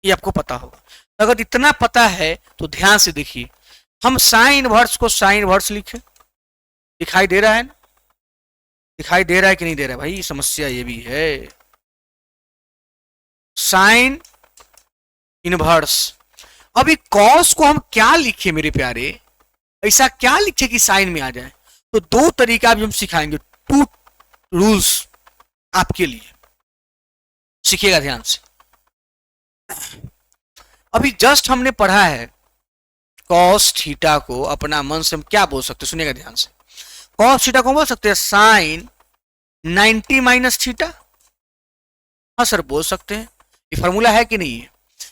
ये आपको पता होगा। अगर इतना पता है तो ध्यान से देखिए, हम साइन इनवर्स को साइन इनवर्स लिखे, दिखाई दे रहा है ना, दिखाई दे रहा है कि नहीं दे रहा है भाई, समस्या ये भी है। साइन इनवर्स, अभी कॉस को हम क्या लिखे मेरे प्यारे, ऐसा क्या लिखे कि साइन में आ जाए, तो दो तरीका भी हम सिखाएंगे, टू रूल्स आपके लिए, सीखिएगा ध्यान से। अभी जस्ट हमने पढ़ा है कॉस थीटा को अपना मन से हम क्या बोल सकते हैं, सुनिएगा ध्यान से। कॉस थीटा को बोल सकते हैं साइन 90 माइनस थीटा, हाँ सर बोल सकते हैं, ये फॉर्मूला है कि नहीं है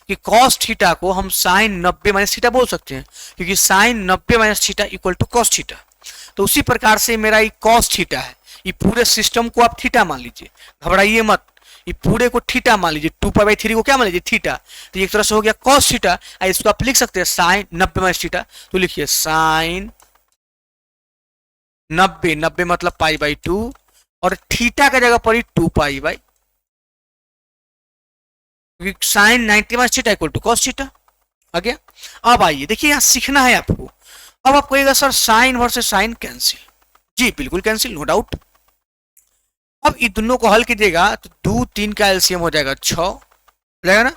कि कॉस थीटा को हम साइन 90 माइनस थीटा बोल सकते हैं, क्योंकि sine 90 minus theta equal to cos theta. तो उसी प्रकार से मेरा ये कॉस थीटा है, ये पूरे सिस्टम को आप थीटा मान लीजिए, घबराइए मत, ये पूरे को थीटा मान लीजिए, 2π/3 को क्या मान लीजिए थीटा, तो एक तरह से हो गया कॉस थीटा। इसको आप लिख सकते हैं साइन 90 माइनस थीटा, तो लिखिए साइन 90 मतलब π/2 और थीटा का जगह पर 2π, sine 90 minus theta equal to cos theta आ गया। अब आइए देखिए यहाँ सीखना है आपको। अब आप कहिएगा sir sine versus sine cancel, जी बिल्कुल कैंसिल, नो डाउट। अब इन दोनों को हल कीजिएगा तो 2 3 का एलसीएम हो जाएगा 6 रहेगा ना,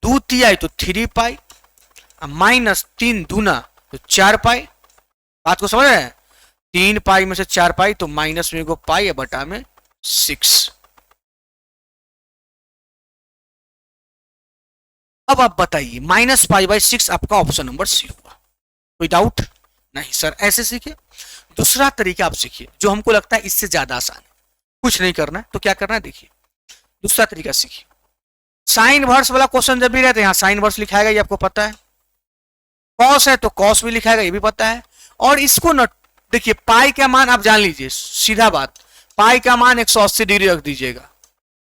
2 3 तो 3π माइनस 3 दूना तो 4π, बात को समझ रहे हैं, 3π में से 4π तो माइनस में को पाई है बटा में 6। अब आप बताइए -π/6 आपका ऑप्शन नंबर सी होगा, कोई डाउट नहीं सर, ऐसे सीखिए। दूसरा तरीका आप सीखिए जो हमको लगता है इससे ज्यादा आसान है, कुछ नहीं करना है तो क्या करना है देखिए, दूसरा तरीका सीखिए। साइन वर्स वाला क्वेश्चन जब भी रहता है यहाँ साइन वर्स लिखाएगा, ये आपको पता है, कॉस है तो कॉस भी लिखाएगा, ये भी पता है। और इसको न देखिए पाई का मान आप जान लीजिए, सीधा बात, पाई का मान 180 डिग्री रख दीजिएगा।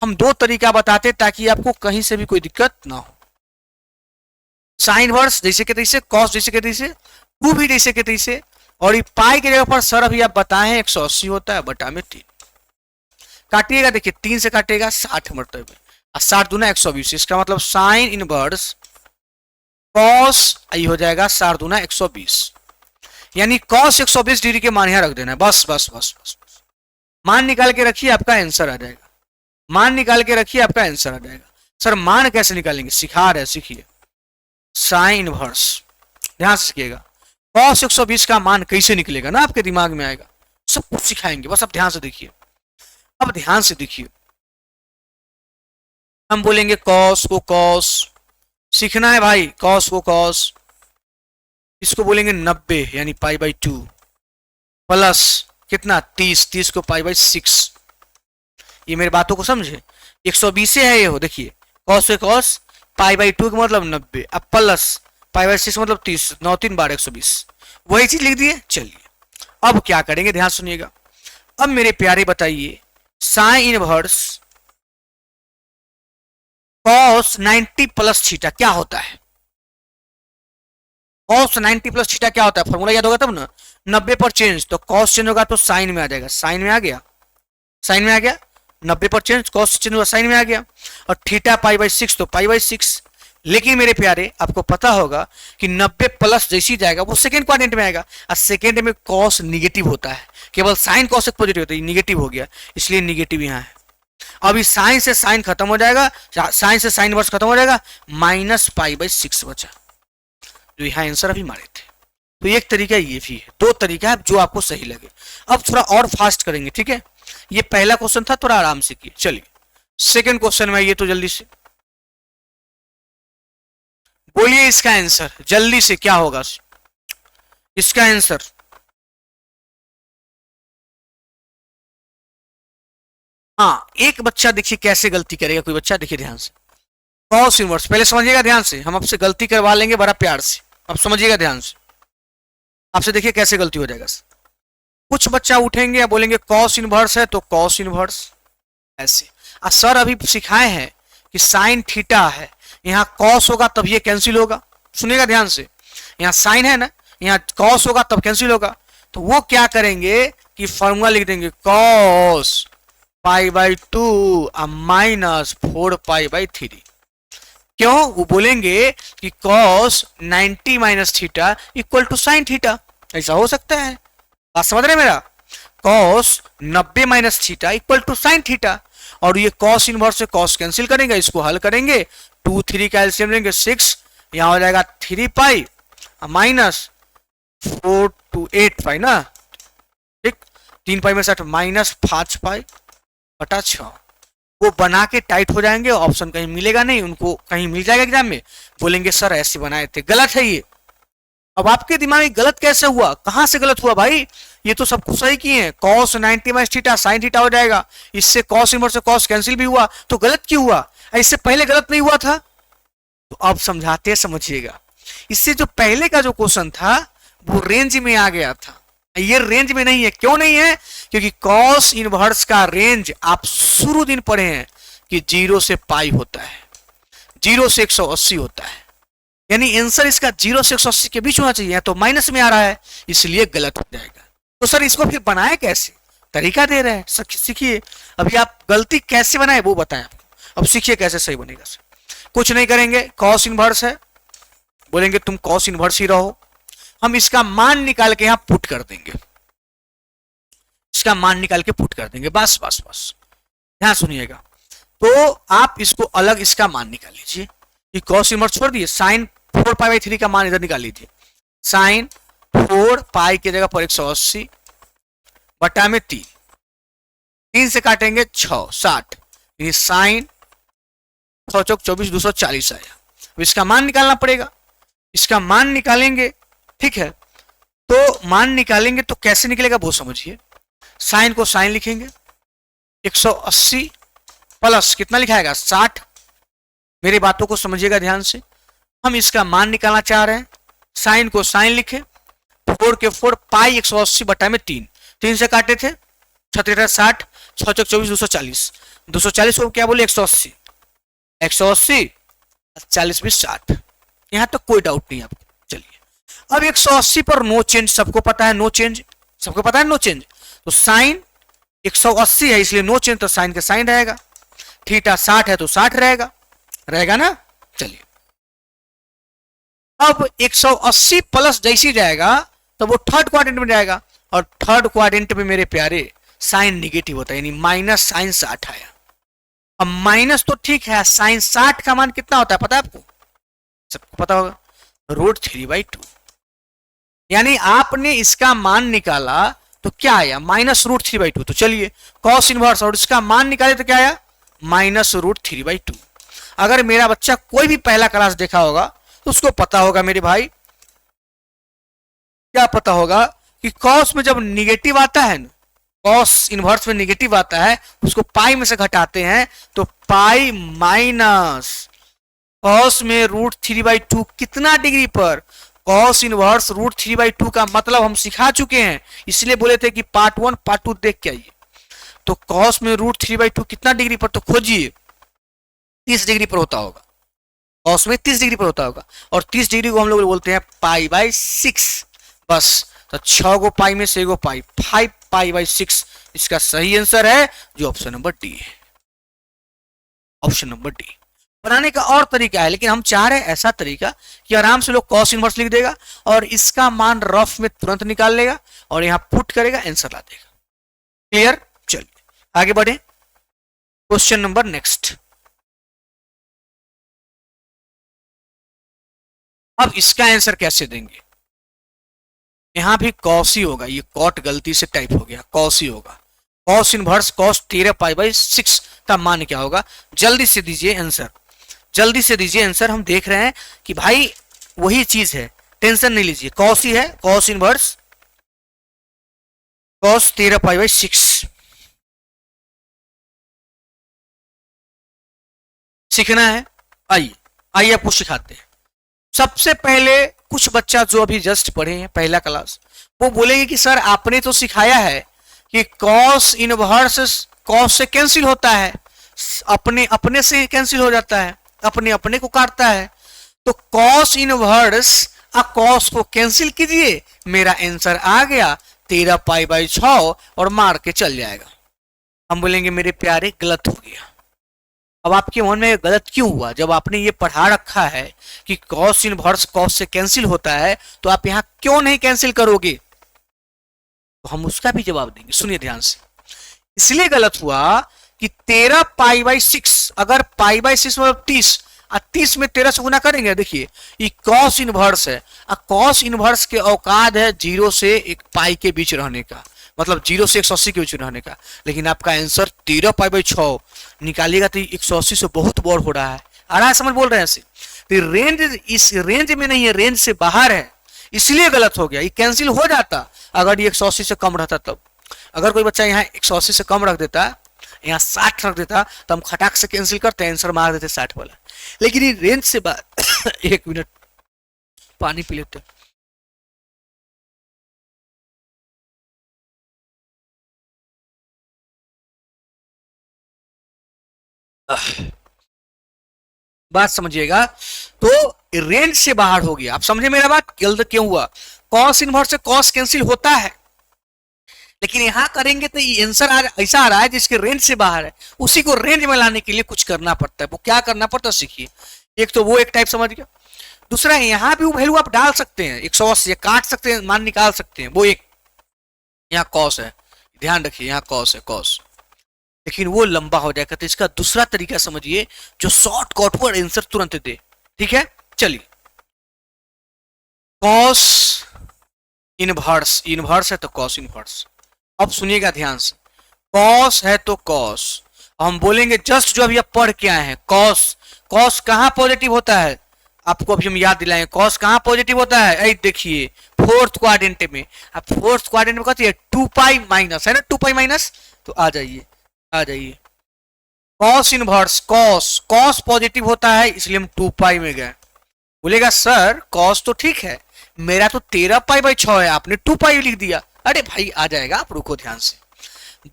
हम दो तरीका बताते ताकि आपको कहीं से भी कोई दिक्कत ना हो, साइन वर्स जैसे के तैसे, कॉस जैसे के तैसे, टू भी जैसे के तैसे, और ये पाई की जगह पर सर अभी आप बताएं 180 होता है बटा में 3, काटिएगा देखिए 3 से काटिएगा 60 मरतबे, 60 दूना 120, इसका मतलब साइन इनवर्स कॉस आई हो जाएगा 60 दूना 120, यानी कॉस 120 डिग्री के मान यहां रख देना है, बस बस बस बस, बस। मान निकाल के रखिए आपका आंसर आ जाएगा, मान निकाल के रखिए आपका आंसर आ जाएगा। सर मान कैसे निकालेंगे, सिखा रहे सीखिए, साइन इनवर्स ध्यान से सीखिएगा, कॉस 120 का मान कैसे निकलेगा ना आपके दिमाग में आएगा, सब कुछ सिखाएंगे, बस आप ध्यान से देखिए। अब ध्यान से देखिए, हम बोलेंगे कॉस को कॉस, सीखना है भाई, कॉस को कॉस, इसको बोलेंगे 90 यानी π/2 प्लस कितना 30 को π/6, ये मेरी बातों को समझे, 120 है ये हो, देखिए कॉस से कॉस, π/2 का मतलब 90, अब प्लस π/6 मतलब 30, 9 3 12 120, वही चीज लिख दिए। चलिए अब क्या करेंगे, ध्यान सुनिएगा। अब मेरे प्यारे बताइए sine inverse cos 90 plus theta क्या होता है, कॉस 90 प्लस थीटा क्या होता है, फॉर्मूला याद होगा तब ना, 90 पर चेंज तो कॉस चेंज होगा तो साइन में आ जाएगा, साइन में आ गया, साइन में आ गया, 90 पर चेंज कॉस चेंज हुआ साइन में आ गया, और थीटा π/6 तो π/6। लेकिन मेरे प्यारे आपको पता होगा कि 90 प्लस जैसी जाएगा वो सेकेंड क्वाड्रेंट में आएगा, और सेकेंड में कॉस निगेटिव होता है, केवल साइन कॉस एक पॉजिटिव होता है, निगेटिव हो गया इसलिए निगेटिव यहाँ है। अभी साइन से साइन खत्म हो जाएगा, साइन से साइन वर्स खत्म हो जाएगा, -π/6 बचा, जो यहाँ आंसर अभी मारे थे। तो एक तरीका ये भी है, दो तरीका है जो आपको सही लगे। अब थोड़ा और फास्ट करेंगे, ठीक है, ये पहला क्वेश्चन था, थोड़ा आराम से किए। चलिए सेकंड क्वेश्चन में आइए तो जल्दी से बोलिए इसका आंसर, जल्दी से क्या होगा इसका आंसर। हाँ एक बच्चा देखिए कैसे गलती करेगा, कोई बच्चा देखिए ध्यान से, कॉस इनवर्स पहले समझिएगा ध्यान से, हम आपसे गलती करवा लेंगे बड़ा प्यार से, अब समझिएगा ध्यान से, आपसे देखिए कैसे गलती हो जाएगा। कुछ बच्चा उठेंगे या बोलेंगे कॉस इनवर्स है तो कॉस इनवर्स ऐसे, सर अभी सिखाए हैं कि साइन थीटा है, यहाँ कॉस होगा तब ये कैंसिल होगा, सुनिएगा ध्यान से, यहाँ साइन है ना, यहाँ कॉस होगा तब कैंसिल होगा। तो वो क्या करेंगे कि फॉर्मूला लिख देंगे cos pi by 2 minus 4 pi by 3। क्यों? वो बोलेंगे कि cos 90 minus theta equal to sine theta. ऐसा हो सकता है, बात समझ रहे मेरा? Cos 90 minus theta equal to sine theta, और ये कॉस इनवर्स से कॉस कैंसिल करेंगे, इसको हल करेंगे, 2 3 का एलसीएम लेंगे 6, यहां हो जाएगा 3 पाई माइनस 4 to 8 पाई ना, ठीक, 3 पाई में 60 माइनस 5 पाई बटा 6। वो बना के टाइट हो जाएंगे, ऑप्शन कहीं मिलेगा नहीं, उनको कहीं मिल जाएगा एग्जाम में, बोलेंगे सर ऐसे बनाए थे, गलत है ये। अब आपके दिमाग में गलत कैसे हुआ, कहां से गलत हुआ भाई? ये तो सब कुछ सही किए हैं, cos 90 minus theta sin theta हो जाएगा, इससे cos इनवर्स से cos कैंसिल भी हुआ, तो गलत क्यों हुआ? इससे पहले गलत नहीं हुआ था? तो अब समझाते समझिएगा। इससे जो पहले का जो क्वेश्चन था वो रेंज में आ गया था, ये रेंज में नहीं है। क्यों नहीं है? क्योंकि cos इनवर्स का रेंज आप शुरू दिन पढ़े हैं कि 0 से पाई होता है, 0 से 180 होता है, यानी आंसर इसका 0 से 180 के बीच होना चाहिए, तो माइनस में आ रहा है, इसलिए गलत हो जाएगा। तो सर इसको फिर बनाए कैसे? तरीका दे रहे हैं, सीखिए। अभी आप गलती कैसे बनाए वो बताएं आपको, अब सीखिए कैसे सही बनेगा। कुछ नहीं करेंगे, कॉस इनवर्स है, बोलेंगे तुम कॉस इनवर्स ही रहो, हम इसका मान निकाल के यहां पुट कर देंगे, इसका मान निकाल के पुट कर देंगे, बस बस बस, ध्यान सुनिएगा। तो आप इसको अलग इसका मान निकाल लीजिए, ये कॉस इनवर्स छोड़ दिए, साइन 4 पाई बाई 3 का मान इधर निकाल लीजिए, साइन 4 पाई की जगह पर 180 बटा में 3, 3 से काटेंगे 6 60, यानी साइन 6 चौक 24 240 आया। अब इसका मान निकालना पड़ेगा, इसका मान निकालेंगे, ठीक है। तो मान निकालेंगे तो कैसे निकलेगा वो समझिए। साइन को साइन लिखेंगे, 180 प्लस कितना लिखाएगा 60, मेरी बातों को समझिएगा ध्यान से। हम इसका मान निकालना चाह रहे हैं, साइन को साइन लिखे, 4 के 4 पाई 180 बटा में 3, 3 से काटे थे 60 60, 6 चौक 24 240, 240 को क्या बोले 180, 180 40 20 60, यहां तक कोई डाउट नहीं आपको। चलिए अब 180 पर नो चेंज, सबको पता है नो चेंज, सबको पता है नो चेंज, तो साइन 180 है इसलिए नो चेंज, तो साइन का साइन रहेगा, थीटा 60 है तो 60 रहेगा, रहेगा ना। चलिए अब 180 प्लस जैसी जाएगा तो वो थर्ड क्वाड्रेंट में जाएगा, और थर्ड क्वाड्रेंट में मेरे प्यारे साइन निगेटिव होता है, यानी माइनस साइन 60 आया। अब माइनस तो ठीक है, साइन 60 का मान कितना होता है पता है आपको? सबको पता होगा, √3/2, यानी आपने इसका मान निकाला तो क्या आया -√3/2। तो चलिए कॉस इनवर्स और इसका मान निकाले तो क्या आया -√3/2। अगर मेरा बच्चा कोई भी पहला क्लास देखा होगा तो उसको पता होगा मेरे भाई, क्या पता होगा कि कॉस में जब निगेटिव आता है ना, कॉस इनवर्स में निगेटिव आता है, उसको पाई में से घटाते हैं तो पाई माइनस कॉस में √3/2 कितना डिग्री पर, कॉस इनवर्स √3/2 का मतलब हम सिखा चुके हैं, इसलिए बोले थे कि पार्ट 1 पार्ट 2 देख के आइए। तो कॉस में √3/2 कितना डिग्री पर, तो खोजिए 30 डिग्री पर होता होगा, कॉस में 30 डिग्री पर होता होगा, और 30 डिग्री को हम लोग बोलते हैं π/6, बस। तो 6 गो पाई में से 1 पाई, 5 π/6 इसका सही आंसर है जो ऑप्शन नंबर डी है, ऑप्शन नंबर डी। बनाने का और तरीका है, लेकिन हम चाह रहे हैं ऐसा तरीका कि आराम से लोग कॉस इनवर्स लिख देगा और इसका मान रफ में तुरंत निकाल लेगा और यहां पुट करेगा, आंसर ला देगा। क्लियर? चलिए आगे बढ़े, क्वेश्चन नंबर नेक्स्ट। अब इसका आंसर कैसे देंगे? यहां भी कॉस ही होगा, ये कॉट गलती से टाइप हो गया, कॉस ही होगा। कॉस इनवर्स कॉस 13 π/6 का मान क्या होगा? जल्दी से दीजिए आंसर, जल्दी से दीजिए आंसर। हम देख रहे हैं कि भाई वही चीज है, टेंशन नहीं लीजिए, कॉस ही है, कॉस इनवर्स कॉस 13 π/6 सीखना है। आइए आइए आपको सिखाते हैं। सबसे पहले कुछ बच्चा जो अभी जस्ट पढ़े हैं पहला क्लास, वो बोलेंगे कि सर आपने तो सिखाया है कि कॉस इनवर्स कॉस से कैंसिल होता है, अपने अपने से कैंसिल हो जाता है, अपने अपने को काटता है। तो कॉस इनवर्स कॉस को कैंसिल कीजिए, मेरा आंसर आ गया 13 पाई बाई 6 और मार के चल जाएगा। हम बोलेंगे मेरे प्यारे गलत हो गया। अब आपके मन में गलत क्यों हुआ? जब आपने ये पढ़ा रखा है कि कॉस इनवर्स कॉस से कैंसिल होता है तो आप यहां क्यों नहीं कैंसिल करोगे? तो हम उसका भी जवाब देंगे, सुनिए ध्यान से। इसलिए गलत हुआ कि 13 पाई बाई 6, अगर पाई बाई 6 मतलब 30 और 30 में 13 से गुना करेंगे, देखिए ये कॉस इनवर्स है और कॉस इनवर्स के औकात है 0 से एक पाई के बीच रहने का, मतलब 0 से 180 के बीच रहने का। लेकिन आपका आंसर 13 पाई बाई 6 निकालिएगा तो 180 से बहुत बड़ हो रहा है। आ रहा है समझ? बोल रहे हैं ऐसे। तो रेंज इस रेंज में नहीं है, रेंज से बाहर है, इसलिए गलत हो गया। ये कैंसिल हो जाता अगर ये 180 से कम रहता तब। अगर कोई बच्चा यहाँ 180 से कम रख देता, यहाँ 60 रख देता, तो हम खटाक से कैंसिल करते, आंसर मार देते 60 वाला। लेकिन ये रेंज से बाहर एक मिनट पानी पी लेते। बात समझिएगा, तो रेंज से बाहर हो गया। आप समझे मेरा बात? गलत क्यों हुआ? कॉस इनवर्स से कॉस कैंसिल होता है, लेकिन यहां करेंगे तो ये आंसर ऐसा आ रहा है जिसके रेंज से बाहर है। उसी को रेंज में लाने के लिए कुछ करना पड़ता है। वो क्या करना पड़ता है सीखिए। एक तो वो एक टाइप समझ गया, दूसरा यहाँ भी वो वैल्यू आप डाल सकते हैं 180 काट सकते हैं, मान निकाल सकते हैं। वो एक यहाँ कॉस है, ध्यान रखिए यहाँ कॉस है कॉस, लेकिन वो लंबा हो जाएगा। तो इसका दूसरा तरीका समझिए जो शॉर्ट कट पर आंसर तुरंत दे। ठीक है, चलिए। कॉस इनवर्स, इनवर्स है तो कॉस इनवर्स। अब सुनिएगा ध्यान से, कॉस है तो कॉस हम बोलेंगे जस्ट जो अभी आप पढ़ के आए हैं। कॉस, कॉस कहां पॉजिटिव होता है? आपको अभी हम याद दिलाएं, कॉस कहां पॉजिटिव होता है? ऐ देखिए फोर्थ क्वाड्रेंट में। अब फोर्थ क्वाड्रेंट में कहती है 2 पाई माइनस, है ना, 2 पाई माइनस। तो आ जाइए आ जाइए, cos inverse cos, cos positive होता है इसलिए हम 2 पाई में गए। बोलेगा सर कॉस तो ठीक है, मेरा तो 13 पाई बाई 6 है, आपने 2 पाई लिख दिया। अरे भाई आ जाएगा, आप रुको ध्यान से।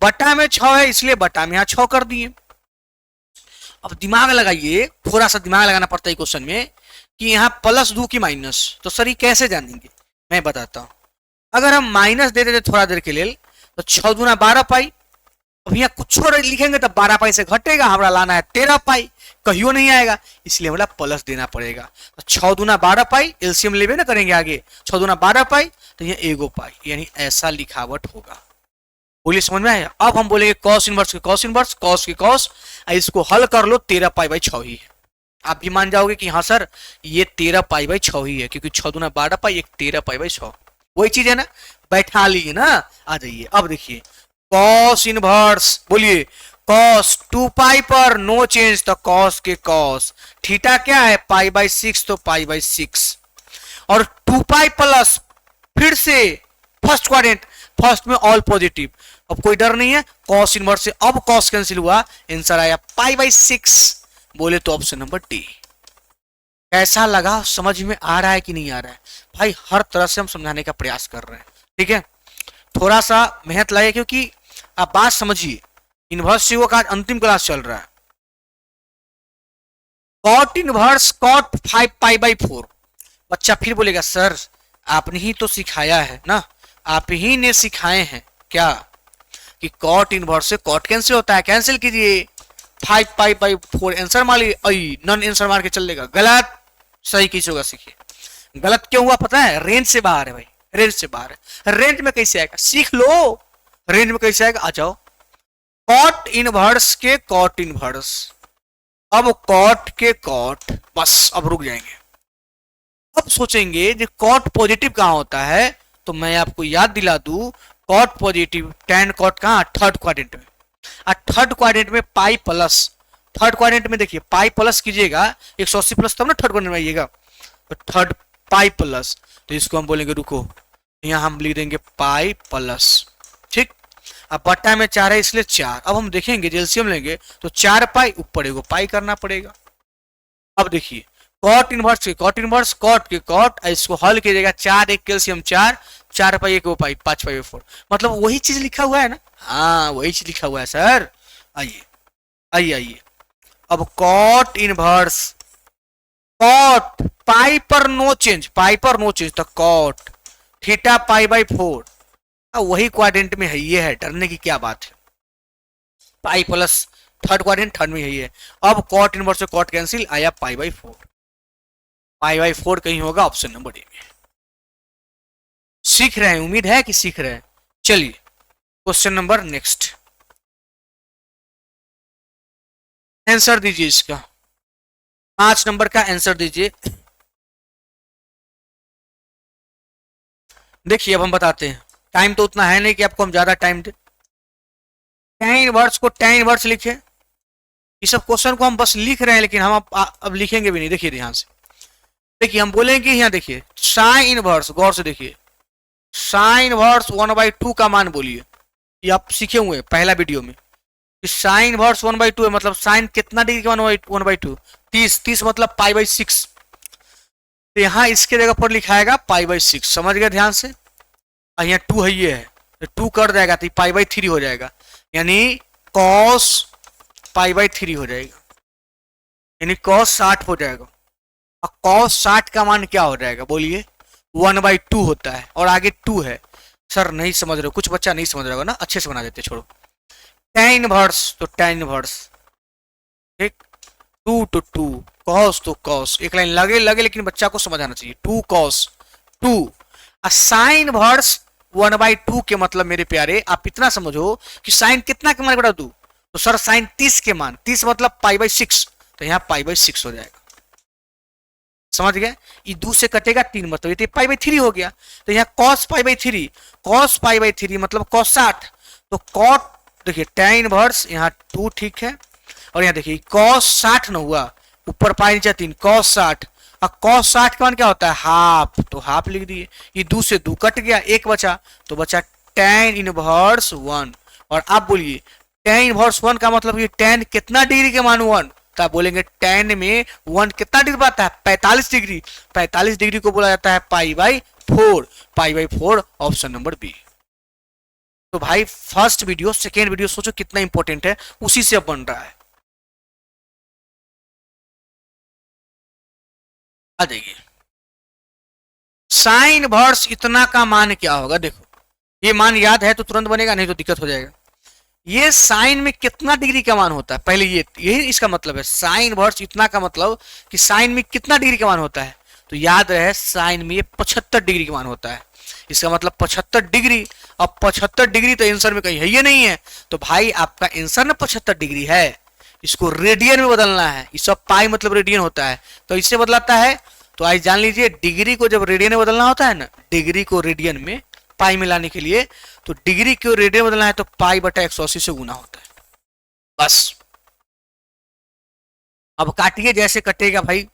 बटा में 6 है इसलिए बटा में यहां 6 कर दिए। अब दिमाग लगाइए, थोड़ा सा दिमाग लगाना पड़ता है क्वेश्चन में कि यहाँ प्लस दो की माइनस। तो सर ये कैसे जानेंगे, मैं बताता हूं। अगर हम माइनस दे देते थोड़ा देर के लिए तो 6 दूना 12 पाई। अब यहाँ कुछ और लिखेंगे तो 12 पाई से घटेगा, हमारा लाना है 13 पाई, कहियो नहीं आएगा, इसलिए हमारा प्लस देना पड़ेगा। तो 6 दूना 12 पाई, एलसीएम लेवे ना करेंगे आगे, 6 दूना 12 पाई तो ये एगो पाई, यानी ऐसा लिखावट होगा। बोलिए समझ में आया? अब हम बोलेंगे कॉस इनवर्स के कॉस इनवर्स, कॉस के कॉस, इसको हल कर लो 13 पाई बाई 6 ही है। आप भी मान जाओगे कि हाँ सर ये 13 पाई बाई 6 ही है, क्योंकि 6 दूना 12 पाई, एक 13 पाई बाई 6, वही चीज है ना। बैठा लिए ना, आ जाइए। अब देखिए कॉस इनवर्स, बोलिए कॉस 2 पाई पर नो चेंज, तो कॉस के कॉस। थीटा क्या है? पाई बाई 6, तो पाई बाई 6 और 2 पाई प्लस फिर से फर्स्ट क्वाड्रेंट, फर्स्ट में ऑल पॉजिटिव। अब कोई डर नहीं है, कॉस इनवर्स से अब कॉस कैंसिल हुआ, आंसर आया पाई बाई 6। बोले तो ऑप्शन नंबर डी। कैसा लगा? समझ में आ रहा है कि नहीं आ रहा है? भाई हर तरह से हम समझाने का प्रयास कर रहे हैं, ठीक है। थोड़ा सा मेहनत लगे, क्योंकि आप बात समझिए, इनवर्स का आज अंतिम क्लास चल रहा है। Cot inverse cot 5 pi by 4। बच्चा फिर बोलेगा सर आपने ही तो सिखाया है ना, आप ही ने सिखाए हैं क्या कि कॉट इनवर्स से कॉट कैंसिल होता है। कैंसिल कीजिए, 5 पाई बाई 4 आंसर मार लीजिए। नन आंसर मार के चल देगा, गलत। सही किसी होगा, सीखिए। गलत क्यों हुआ पता है? रेंज से बाहर है भाई, रेंज से बाहर है। रेंज में कैसे आएगा सीख लो, रेंज में कैसे आएगा, आ जाओ। कॉट इनवर्स के कॉट इनवर्स, अब कॉट के कॉट, बस अब रुक जाएंगे। अब सोचेंगे जो कॉट पॉजिटिव कहां होता है, तो मैं आपको याद दिला दूं, कॉट पॉजिटिव टैन कॉट कहां? थर्ड क्वाड्रेंट में। और थर्ड क्वाड्रेंट में पाई प्लस, थर्ड क्वाड्रेंट में देखिए पाई प्लस कीजिएगा 180 प्लस, तब ना थर्ड क्वाड्रेंट में आइएगा। तो थर्ड पाई प्लस, तो इसको हम बोलेंगे रुको, यहां हम लिख देंगे पाई प्लस, ठीक। अब बट्टा में 4 है इसलिए 4। अब हम देखेंगे एलसीएम लेंगे तो 4 पाई, ऊपर एगो पाई करना पड़ेगा। अब देखिए कॉट इनवर्स के कॉट इनवर्स, कॉट के कॉट, इसको हल कीजिएगा 4 एक कैल्शियम 4, 4 पाई एक पाई, 5 पाई 4, मतलब वही चीज लिखा हुआ है ना। हाँ वही चीज लिखा हुआ है सर। आइए आइए आइए, अब कॉट इनवर्स कॉट पाई पर नो चेंज, पाई पर नो चेंज, तो कॉट थीटा पाई बाई 4, वही क्वाड्रेंट में है, ये है, डरने की क्या बात है। Pi plus third quadrant, third में यही है। अब कॉट इनवर्स से कॉट कैंसिल, आया पाई बाई 4, पाई बाई 4 कहीं होगा ऑप्शन नंबर ए में। सीख रहे हैं, उम्मीद है कि सीख रहे हैं। चलिए क्वेश्चन नंबर नेक्स्ट, आंसर दीजिए इसका, 5 नंबर का आंसर दीजिए। देखिए अब हम बताते हैं, टाइम तो उतना है नहीं कि आपको हम ज्यादा टाइम दे। tan इनवर्स को tan इनवर्स लिखे, ये सब क्वेश्चन को हम बस लिख रहे हैं, लेकिन हम अब लिखेंगे भी नहीं। देखिए ध्यान से, देखिए हम बोलेंगे यहाँ, देखिए साइन इनवर्स, गौर से देखिए, साइन इनवर्स 1/2 का मान बोलिए, ये आप सीखे हुए पहला वीडियो में कि साइन इनवर्स 1/2 है, मतलब साइन कितना डिग्री का मान 1/2, 30, 30 मतलब पाई बाई 6, तो यहाँ इसके जगह पर लिखाएगा पाई बाई 6, समझ गए ध्यान से। यहाँ 2 है, ये है, 2 कर जाएगा तो पाई बाई 3 हो जाएगा, यानी कॉस पाई बाई 3 हो जाएगा, यानी कॉस 60 हो जाएगा। और कॉस 60 का मान क्या हो जाएगा बोलिए, 1/2 होता है, और आगे 2 है। सर नहीं समझ रहे हो, कुछ बच्चा नहीं समझ रहा होगा ना, अच्छे से बना देते, छोड़ो। tan इनवर्स तो tan इनवर्स, ठीक, 2 to 2, कॉस तो कॉस, एक लाइन लगे लगे लेकिन बच्चा को समझ आना चाहिए, 2 cos 2, साइन इनवर्स 1/2 के मतलब मेरे प्यारे आप इतना समझो कि साइन कितना के मान बता दू, तो सर साइन 30 के मान, 30 मतलब पाई बाई 6, तो यहाँ पाई बाई 6 हो जाएगा, समझ गए। ये 2 से कटेगा 3, मतलब ये पाई बाई 3 हो गया, तो यहाँ cos pi by 3, cos pi by 3 मतलब cos 60, तो cot देखिए tan इनवर्स यहाँ 2, ठीक है, और यहाँ देखिए cos 60 न हुआ, ऊपर पाई नीचे 3, cos 60, और cos 60 का मान क्या होता है, हाफ, तो हाफ लिख दिए, ये 2 से 2 कट गया, 1 बचा, तो बचा tan इनवर्स 1। और आप बोलिए tan इनवर्स 1 का मतलब ये tan कितना डिग्री के मान 1, तो आप बोलेंगे tan में 1 कितना डिग्री आता है, 45 डिग्री, 45 डिग्री को बोला जाता है pi by 4, pi by 4 option number B. तो भाई फर्स्ट वीडियो सेकेंड वीडियो सोचो कितना इंपॉर्टेंट है, उसी से अब बन रहा है। आ जाइए, साइन वर्स इतना का मान क्या होगा, देखो ये मान याद है तो तुरंत बनेगा, नहीं तो दिक्कत हो जाएगा। ये साइन में कितना डिग्री का मान होता है, पहले ये यही इसका मतलब है, साइन वर्स इतना का मतलब कि साइन में कितना डिग्री का मान होता है, तो याद रहे साइन में 75 डिग्री का मान होता है, इसका मतलब 75 डिग्री। अब 75 डिग्री तो आंसर में कहीं है ये नहीं है, तो भाई आपका आंसर ना 75 डिग्री है, इसको रेडियन में बदलना है, इस सब पाई मतलब रेडियन होता है, तो इससे बदलाता है। तो आज जान लीजिए डिग्री को जब रेडियन में बदलना होता है ना, डिग्री को रेडियन में पाई में लाने के लिए, तो डिग्री को रेडियन में बदलना है तो पाई बटा 180 से गुना होता है, बस। अब काटिए, जैसे कटेगा भाई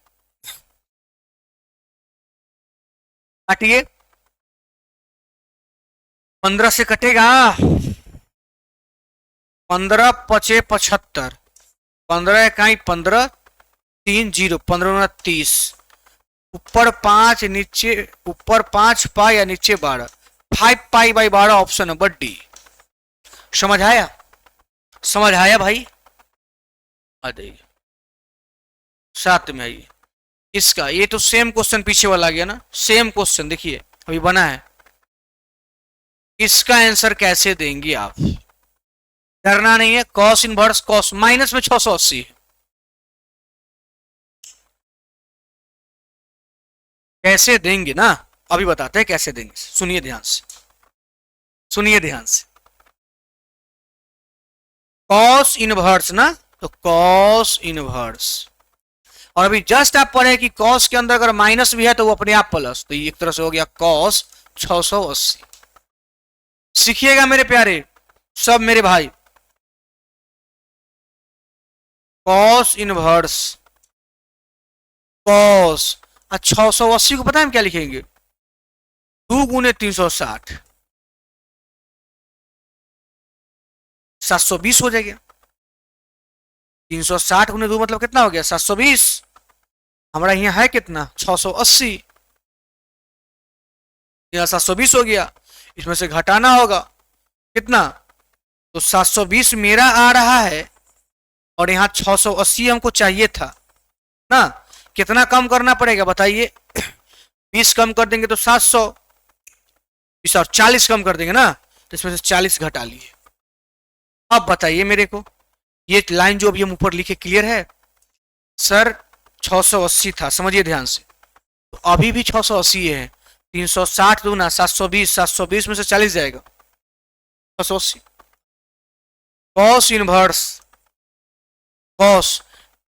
काटिए, 15 से कटेगा, 15 पचे 75, 15 इकाई 15, 3 0, 15 30, ऊपर 5 नीचे, ऊपर 5 पाई या नीचे 12, 5 pi by 12 option number D. समझ आया, समझ आया भाई, आ जाइए साथ में आइए इसका, ये तो सेम क्वेश्चन पीछे वाला आ गया ना, सेम क्वेश्चन देखिए अभी बना है, इसका आंसर कैसे देंगे आप, डरना नहीं है। कॉस इनवर्स कॉस माइनस में 680 है, कैसे देंगे ना, अभी बताते हैं कैसे देंगे, सुनिए ध्यान से, सुनिए ध्यान से। कॉस इनवर्स ना, तो कॉस इनवर्स, और अभी जस्ट आप पढ़े कि कॉस के अंदर अगर माइनस भी है तो वो अपने आप प्लस, तो ये एक तरह से हो गया कॉस 680। सीखिएगा मेरे प्यारे सब मेरे भाई, कॉस इनवर्स कॉस, 680 को पता है हम क्या लिखेंगे, 2 गुने 360, 720 हो जाएगा, 360 गुने 2 मतलब कितना हो गया 720, हमारा यहाँ है कितना 680, यहाँ 720 हो गया, इसमें से घटाना होगा कितना, तो 720 मेरा आ रहा है और यहाँ 680 हमको चाहिए था ना, कितना कम करना पड़ेगा बताइए? 20 कम कर देंगे तो 700, और 40 कम कर देंगे ना तो इसमें से 40 घटा लिए। अब बताइए मेरे को, ये लाइन जो अभी हम ऊपर लिखे क्लियर है? सर 680 था, समझिए ध्यान से, तो अभी भी 680 है। 360 दूना 720, 720 में से 40 जाएगा 680। कॉस इनवर्स कॉस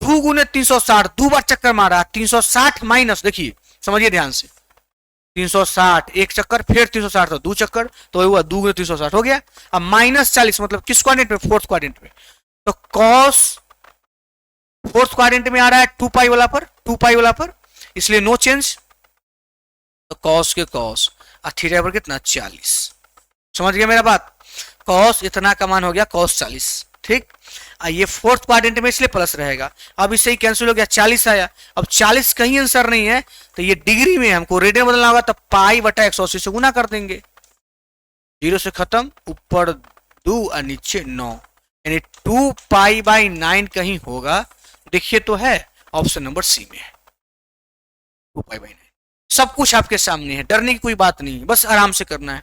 2 गुने 360, 2 बार चक्कर मारा, 360 माइनस, देखिए समझिए ध्यान से, 360 एक चक्कर, फिर 360 तो 2 चक्कर, तो हुआ 2 गुने 360 हो गया। अब माइनस 40 मतलब किस क्वाड्रेंट में? फोर्थ क्वाड्रेंट में। तो कॉस फोर्थ क्वाड्रेंट में आ रहा है 2 पाई वाला पर, 2 पाई वाला पर, इसलिए नो चेंज। तो कॉस के कॉस और थीटा पर कितना? 40। समझ गया मेरा बात? कॉस इतना का मान हो गया कॉस 40, ठीक। ये फोर्थ क्वाड्रेंट में इसलिए प्लस रहेगा। अब इससे ही कैंसिल हो गया, 40 आया। अब 40 कहीं आंसर नहीं है तो ये डिग्री में हमको रेडियन बदलना होगा, तो पाई बटा 180 से गुना कर देंगे। 0 से खत्म, ऊपर 2 और नीचे 9, यानी 2 पाई बाई 9 कहीं होगा। देखिए तो है, ऑप्शन नंबर सी में है 2 पाई बाई 9। सब कुछ आपके सामने है, डरने की कोई बात नहीं, बस आराम से करना है।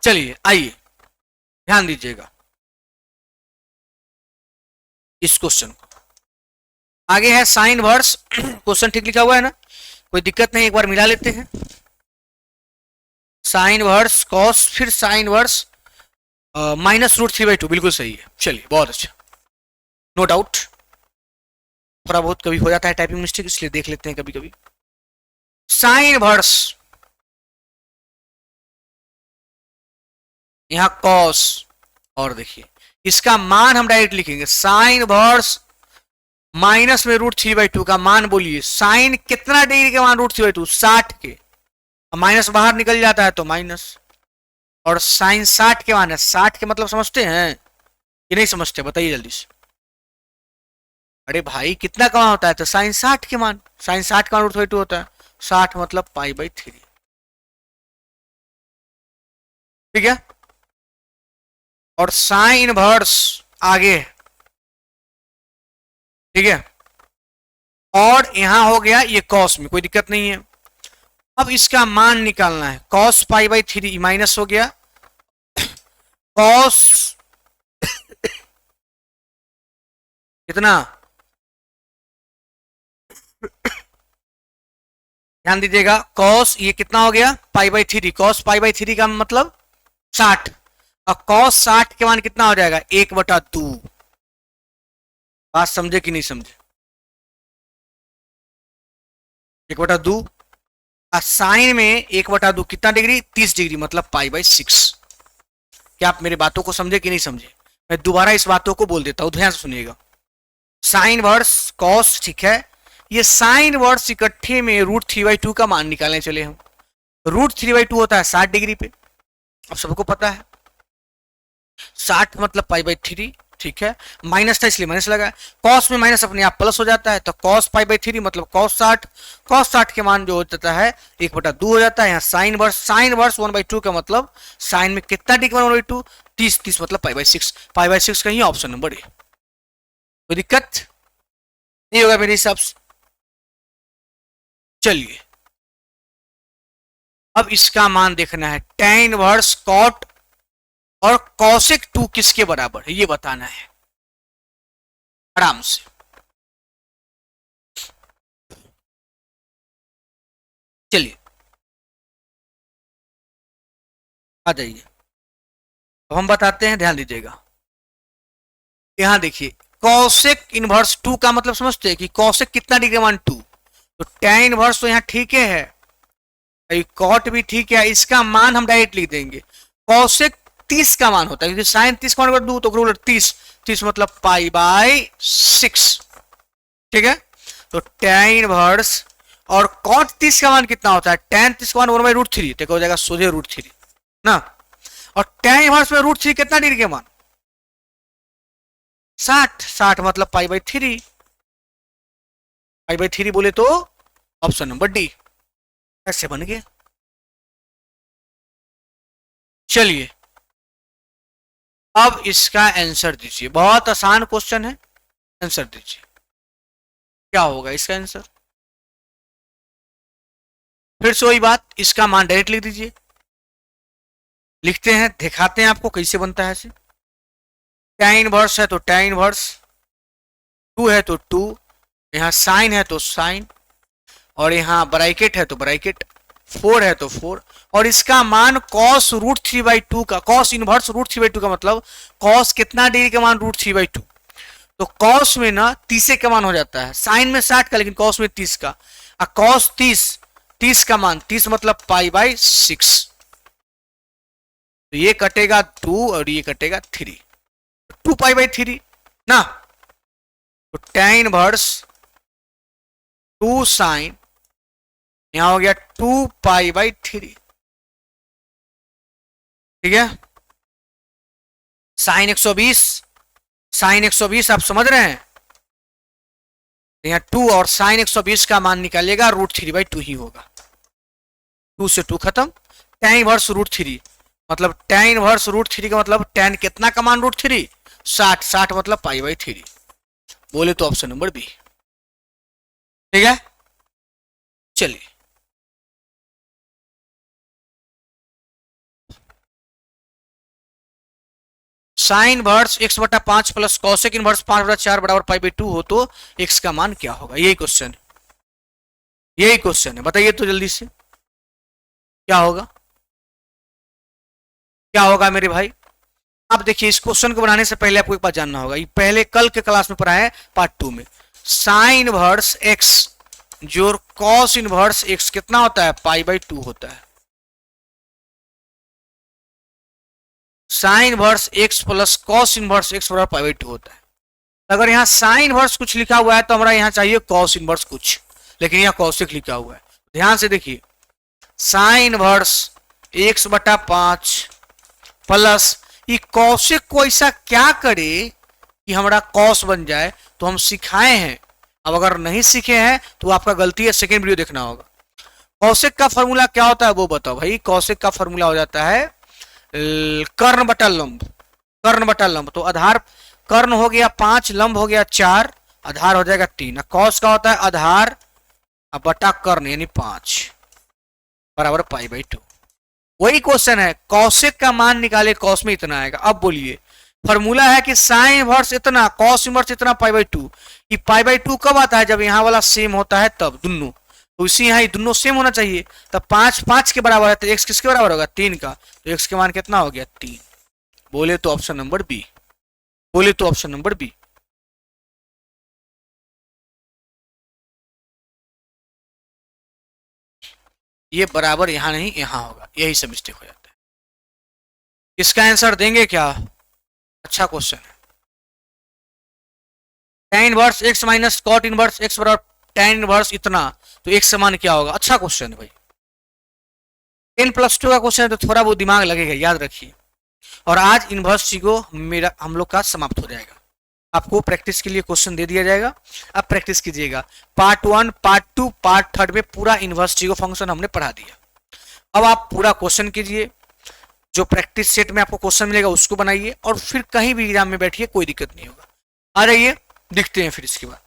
चलिए आइए ध्यान दीजिएगा इस क्वेश्चन को। आगे है साइन वर्स। क्वेश्चन ठीक लिखा हुआ है ना, कोई दिक्कत नहीं, एक बार मिला लेते हैं। साइन वर्स कॉस, फिर साइन वर्स माइनस रूट 3/2, बिल्कुल सही है। चलिए बहुत अच्छा, नो डाउट। थोड़ा बहुत कभी हो जाता है टाइपिंग मिस्टेक, इसलिए देख लेते हैं कभी कभी। साइन वर्स, यहां कॉस, और देखिए इसका मान हम डायरेक्ट लिखेंगे, साइन वर्स माइनस में रूट 3/2 का मान बोलिए। साइन कितना डिग्री के मान? रूट 3/2, 60 के। माइनस बाहर निकल जाता है तो माइनस, और साइन 60 के मान है। 60 के मतलब समझते हैं कि नहीं समझते? बताइए जल्दी से। अरे भाई कितना का मान होता है? तो साइन 60 के मान, साइन 60 का मान रूट 3/2 होता है। 60 मतलब पाई/3, ठीक है। और साइन इनवर्स आगे, ठीक है। और यहां हो गया ये कॉस में, कोई दिक्कत नहीं है। अब इसका मान निकालना है, कॉस पाई/3 माइनस हो गया कॉस कितना, ध्यान दीजिएगा, कॉस ये कितना हो गया? पाई/3। कॉस पाई/3 का मतलब 60, और कॉस 60 के मान कितना हो जाएगा? 1/2। बात समझे कि नहीं समझे? 1/2। और साइन में 1/2 कितना डिग्री? 30 डिग्री, मतलब पाई/6। क्या आप मेरे बातों को समझे कि नहीं समझे? मैं दोबारा इस बातों को बोल देता हूं, ध्यान से सुनिएगा। साइन वर्स कॉस, ठीक है। ये साइन वर्स इकट्ठे में रूट 3/2 का मान निकालने चले हम। रूट 3/2 होता है 60 डिग्री पे, अब सबको पता है। 60 मतलब पाई/3, ठीक है। माइनस था इसलिए माइनस लगा। कॉस में माइनस अपने आप प्लस हो जाता है, तो कॉस पाई/3 मतलब कॉस 60। कॉस 60 के मान जो हो जाता है 1/2 हो जाता है। यहाँ साइन वर्स 1/2 का मतलब साइन में कितना डिग्री 1/2? 30, 30 मतलब पाई/6। पाई/6 कहीं ऑप्शन नंबर ए। कोई दिक्कत नहीं होगा मेरे हिसाब से। चलिए अब इसका मान देखना है, tan इनवर्स कॉट और कॉसेक 2 किसके बराबर है ये बताना है आराम से। चलिए आ जाइए, अब हम बताते हैं, ध्यान दीजिएगा। यहां देखिए कॉसेक इनवर्स 2 का मतलब समझते हैं कि कॉसेक कितना डिग्री मान 2, तो tan इनवर्स तो यहां ठीक है, कॉट भी ठीक है। इसका मान हम डायरेक्ट लिख देंगे, कॉसेक 30 का मान होता है, क्योंकि साइन 30 का मान कर दूं तो रूलर 30, 30 मतलब पाई/6, ठीक है। तो tan इनवर्स और कॉट 30 का मान कितना होता है? tan 30 का मान 1/√3, तो हो जाएगा सोझे √3 ना। और tan इनवर्स में √3 कितना डिग्री के मान? 60, 60 मतलब पाई/3, पाई/3 बोले तो ऑप्शन नंबर डी। ऐसे बन गया। चलिए अब इसका आंसर दीजिए, बहुत आसान क्वेश्चन है, आंसर दीजिए क्या होगा इसका आंसर। फिर से वही बात, इसका मान डायरेक्ट लिख दीजिए, लिखते हैं, दिखाते हैं आपको कैसे बनता है ऐसे। tan इनवर्स है तो tan इनवर्स, 2 है तो 2, यहाँ साइन है तो साइन, और यहाँ ब्रैकेट है तो ब्रैकेट, 4 है तो 4, और इसका मान cos √3/2 का, cos इनवर्स √3/2 का मतलब cos कितना डिग्री का मान √3/2, तो cos में ना 30 का मान हो जाता है, साइन में 60 का, लेकिन cos में 30 का, और cos 30 का मान 30 मतलब π/6, तो ये कटेगा 2 और ये कटेगा 3, 2π/3 ना, तो tan इनवर्स 2 साइन, यहां हो गया 2π/3, ठीक है। साइन 120, साइन 120 आप समझ रहे हैं, यहाँ 2 और साइन 120 का मान निकालिएगा, √3/2 ही होगा, 2 से 2 खत्म, tan इनवर्स √3 मतलब tan इनवर्स √3 का मतलब tan कितना का मान √3, 60, 60 मतलब π/3, बोले तो ऑप्शन नंबर बी, ठीक है। चलिए sine inverse x/5 plus cosec inverse 5/4 बराबर π/2 हो तो x का मान क्या होगा, यही क्वेश्चन, यही क्वेश्चन है, बताइए तो जल्दी से क्या होगा, क्या होगा मेरे भाई। अब देखिए, इस क्वेश्चन को बनाने से पहले आपको एक बात जानना होगा, ये पहले कल के क्लास में पढ़ा है पार्ट 2 में, साइन इनवर्स x जो कॉस इनवर्स x कितना होता है, π/2 होता है, sine inverse x plus cos inverse x बराबर π/2 होता है। अगर यहाँ साइन इनवर्स कुछ लिखा हुआ है तो हमारा यहाँ चाहिए कॉस इनवर्स कुछ, लेकिन यहाँ कॉसेक लिखा हुआ है, ध्यान से देखिए, साइन इनवर्स x/5 प्लस ये कॉसेक को ऐसा क्या करे कि हमारा कॉस बन जाए, तो हम सिखाए हैं, अब अगर नहीं सीखे हैं तो आपका गलती है, सेकेंड वीडियो देखना होगा। कॉसेक का फॉर्मूला क्या होता है वो बताओ भाई, कॉसेक का फॉर्मूला हो जाता है कर्ण बटा लंब, कर्ण बटा लंब, तो आधार कर्ण हो गया 5, लंब हो गया 4, आधार हो जाएगा 3, कॉस का होता है आधार बटा कर्ण यानी 5 बराबर π/2, वही क्वेश्चन है, कॉसेक का मान निकाले, कॉस में इतना आएगा। अब बोलिए, फॉर्मूला है कि साइन इनवर्स इतना, कॉस इनवर्स इतना π/2, ये π/2 कब आता है, जब यहाँ वाला सेम होता है तब, दोनों, तो इसी यहाँ दोनों सेम होना चाहिए, तब 5 5 के बराबर है, तो x किसके बराबर होगा, 3 का, तो x के मान कितना हो गया 3, बोले तो ऑप्शन नंबर बी, बोले तो ऑप्शन नंबर बी। ये बराबर यहां नहीं यहां होगा, यही से मिस्टेक हो जाता है, इसका आंसर देंगे क्या, अच्छा क्वेश्चन है। tan inverse x minus cot inverse x बराबर tan इनवर्स इतना, तो x समान क्या होगा, अच्छा क्वेश्चन है भाई, 10+2 का क्वेश्चन है तो थोड़ा बहुत दिमाग लगेगा, याद रखिए। और आज इनवर्स चीगो मेरा हम लोग का समाप्त हो जाएगा, आपको प्रैक्टिस के लिए क्वेश्चन दे दिया जाएगा, अब प्रैक्टिस कीजिएगा, पार्ट 1 पार्ट 2 पार्ट 3 में पूरा इनवर्स चीगो फंक्शन हमने पढ़ा दिया। अब आप पूरा क्वेश्चन कीजिए, जो प्रैक्टिस सेट में आपको क्वेश्चन मिलेगा उसको बनाइए, और फिर कहीं भी एग्जाम में बैठिए, कोई दिक्कत नहीं होगा। आ जाइए दिखते हैं फिर इसके बाद।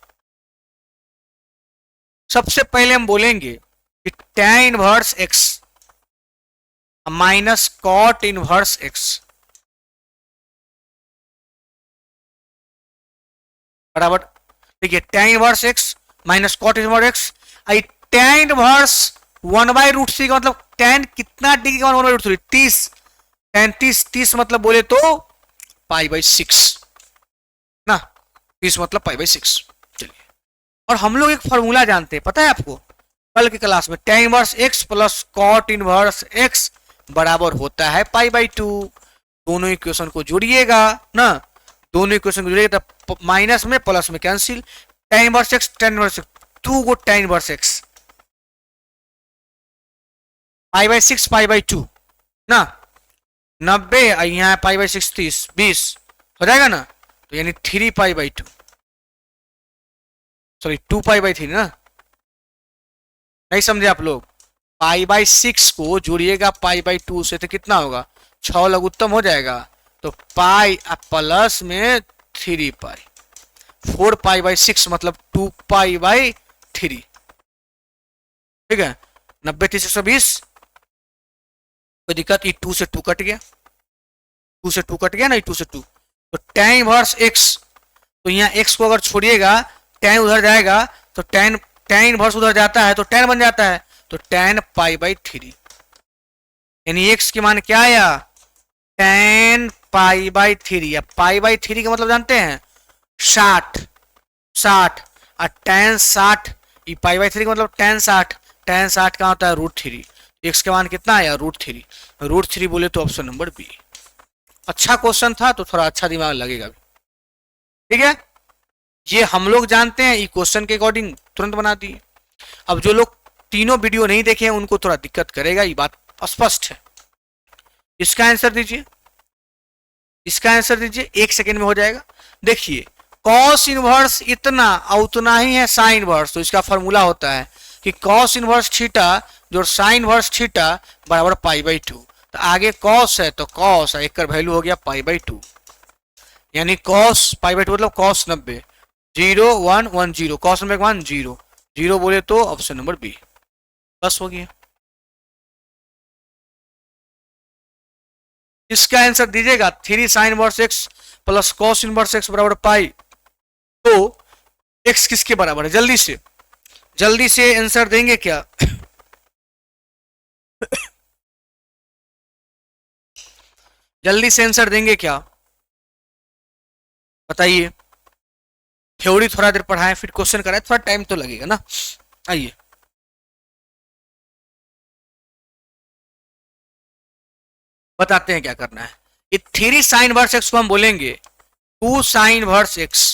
सबसे पहले हम बोलेंगे कि tan inverse x minus cot inverse x बराबर, देखिए tan inverse x minus cot inverse x, आई tan इनवर्स 1/√3 का मतलब tan कितना डिग्री का 1/√3, 30, tan 30 मतलब बोले तो π/6 ना, 30 मतलब π/6। चलिए, और हम लोग एक फॉर्मूला जानते हैं, पता है आपको, कल की क्लास में, tan inverse x plus cot inverse x बराबर होता है π/2, दोनों इक्वेशन को जोड़िएगा ना, दोनों इक्वेशन को जोड़िएगा तो माइनस में प्लस में cancel, tan inverse x tan inverse 2 को tan इनवर्स x π/6 π/2 ना, 90 यहाँ π/6 30 20 हो जाएगा ना, तो यानी 3π/2, सॉरी 2π/3 ना, नहीं समझे आप लोग, π/6 को जोड़िएगा π/2 से तो कितना होगा, 6 लघुत्तम हो जाएगा, तो पाई प्लस में 3 पाई, 4 पाई बाई 6 मतलब 2 पाई बाई 3। ठीक है, 90 30 120, कोई दिक्कत? 2 से 2 कट गया, 2 से 2 कट गया ना, 2 से 2, तो tan इनवर्स x, तो यहाँ x को अगर छोड़िएगा tan उधर जाएगा तो tan इनवर्स उधर जाता है तो tan बन जाता है, तो tan पाई बाई 3, यानी x की मान क्या आया? tan pi by 3। अब पाई बाई 3 का मतलब जानते हैं 60, और tan 60, ये पाई बाई 3 का मतलब tan 60 का होता है √3। x का मान कितना आया? √3। √3 बोले तो ऑप्शन नंबर बी। अच्छा क्वेश्चन था तो थोड़ा अच्छा दिमाग लगेगा। ठीक है, ये हम लोग जानते हैं, ये क्वेश्चन के अकॉर्डिंग तुरंत बना दिए। अब जो लोग तीनों वीडियो नहीं देखे हैं उनको थोड़ा दिक्कत करेगा, ये बात स्पष्ट है। इसका आंसर दीजिए, इसका आंसर दीजिए, 1 सेकेंड में हो जाएगा। देखिए कॉस इनवर्स इतना और उतना ही है साइन इनवर्स, तो इसका फॉर्मूला होता है कि कॉस इनवर्स थीटा जो साइन इनवर्स थीटा बराबर पाई बाई 2। तो आगे कॉस है तो कॉस है, एक का वैल्यू हो गया पाई बाई 2, यानी कॉस पाई बाई 2 मतलब कॉस 90, 0 1 1 0, कॉस 90 का मान 0 0 बोले तो ऑप्शन नंबर बी। बस हो गया। इसका आंसर दीजिएगा 3 sine inverse x plus cos inverse x बराबर पाई, तो एक्स किसके बराबर है? जल्दी से आंसर देंगे क्या? जल्दी से आंसर देंगे क्या, बताइए। थ्योरी थोड़ा देर पढ़ाएं फिर क्वेश्चन कराएं, थोड़ा टाइम तो लगेगा ना। आइए बताते हैं क्या करना है। ये 3 साइन वर्स एक्स को हम बोलेंगे 2 साइन वर्स एक्स।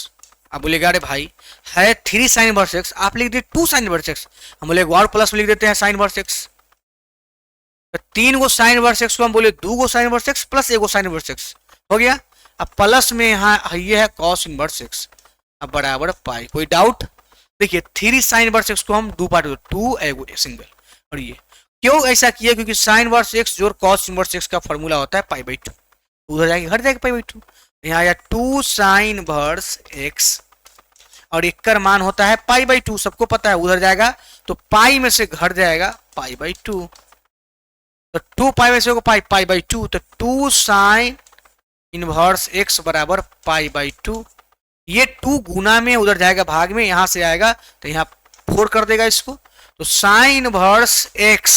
आप बोलेगा अरे भाई है 3 साइन वर्स एक्स, आप लिख दिए 2 साइन वर्स एक्स, हम बोले और प्लस में लिख देते हैं साइन वर्स एक्स। 3 गो साइन वर्स एक्स को हम बोले 2 गो साइन वर्स एक्स प्लस 1 गो साइन वर्स एक्स, हो गया। अब प्लस में यहाँ ये है कॉस इनवर्स एक्स, अब बराबर पाई। कोई डाउट? देखिए 3 साइन वर्स एक्स को हम 2 पार्ट 2 सिंगल, और ये क्यों ऐसा किया? क्योंकि साइन वर्स एक्स जो कॉस इनवर्स एक्स का फॉर्मूला होता है पाई बाई 2, उधर जाएगी घट जाएगा पाई बाई 2, यहाँ आया 2 साइन वर्स एक्स और एक का मान होता है पाई बाई 2, सबको पता है, उधर जाएगा तो पाई में से घट जाएगा पाई बाई 2, तो 2 पाई में से पाई पाई बाई 2, तो 2 साइन इनवर्स एक्स बराबर पाई बाई 2। ये 2 गुना में उधर जाएगा भाग में, यहां से आएगा तो यहाँ 4 कर देगा इसको, तो साइन इनवर्स एक्स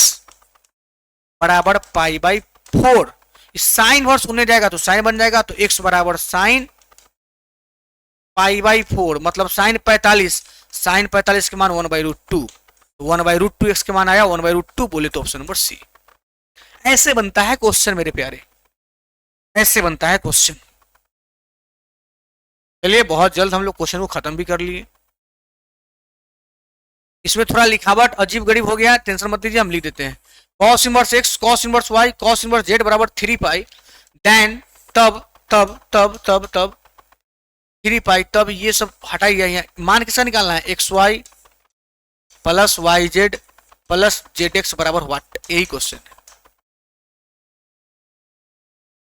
बराबर पाई बाई 4। इस साइन इनवर्स उन्हें जाएगा तो साइन बन जाएगा, तो एक्स बराबर साइन पाई बाई 4 मतलब साइन 45, साइन 45 के मान 1/√2, 1/√2 एक्स के मान आया 1/√2, बोले तो ऑप्शन नंबर सी। ऐसे बनता है क्वेश्चन मेरे प्यारे, ऐसे बनता है क्वेश्चन। चलिए बहुत जल्द हम लोग क्वेश्चन को खत्म भी कर लिए। इसमें थोड़ा लिखावट अजीब गरीब हो गया, टेंशन मत लीजिए, हम लिख देते हैं cos inverse x cos inverse y cos inverse z बराबर 3 पाई, देन तब तब तब तब तब 3 पाई, तब ये सब हटाइए, यहाँ मान किसका निकालना है? X y plus y z plus z x बराबर व्हाट, यही क्वेश्चन है।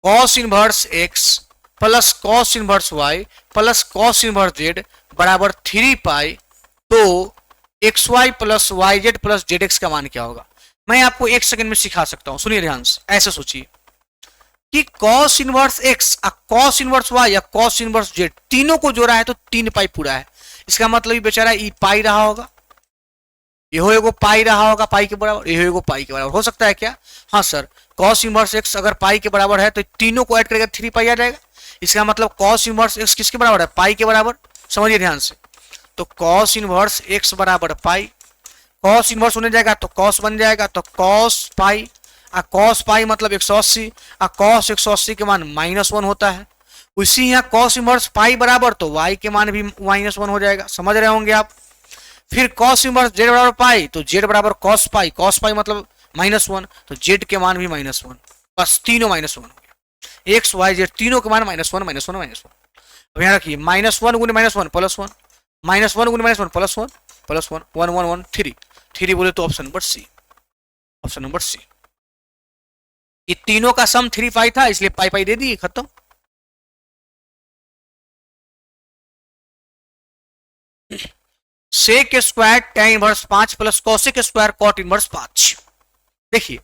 Cos inverse x plus cos inverse y plus cos inverse z बराबर 3 पाई, तो x y plus y z plus z x का मान क्या होगा? मैं आपको 1 सेकंड में सिखा सकता हूं, सुनिए ध्यान से। ऐसे सोचिए कि cos inverse x cos inverse y या कॉस इनवर्स जेड तीनों को जोड़ा है तो 3 पाई पूरा है, इसका मतलब ये बेचारा ई पाई रहा होगा, ये एगो पाई रहा होगा पाई के बराबर, ये एगो पाई के बराबर हो सकता है क्या? हाँ सर, कॉस इनवर्स एक्स अगर पाई के बराबर है तो तीनों को ऐड करेगा 3 पाई आ जाएगा, इसका मतलब कॉस इनवर्स एक्स किसके बराबर है? पाई के बराबर। समझिए ध्यान से, तो कॉस इनवर्स एक्स बराबर पाई, कॉस इनवर्स होने जाएगा तो कॉस बन जाएगा, तो कॉस पाई कॉस पाई मतलब 180, कॉस 180 के मान -1 होता है, उसी यहाँ कॉस इनवर्स पाई बराबर तो y के मान भी -1 हो जाएगा, समझ रहे होंगे आप। फिर कॉस इनवर्स जेड बराबर पाई, तो जेड बराबर कॉस पाई मतलब -1, तो जेड के मान भी -1, बस तीनों -1 हो गया, एक्स वाई जेड तीनों के मान -1 -1 -1। अब यहाँ रखिए -1 गुने -1 +1, -1 गुने -1 +1 +1 1 1 1 3 बोले तो option number C, option number C. ये तीनों का सम 3 पाई था इसलिए पाई पाई दे दी, खत्म। Sec square tan inverse 5 plus cosec square cot inverse 5। देखिए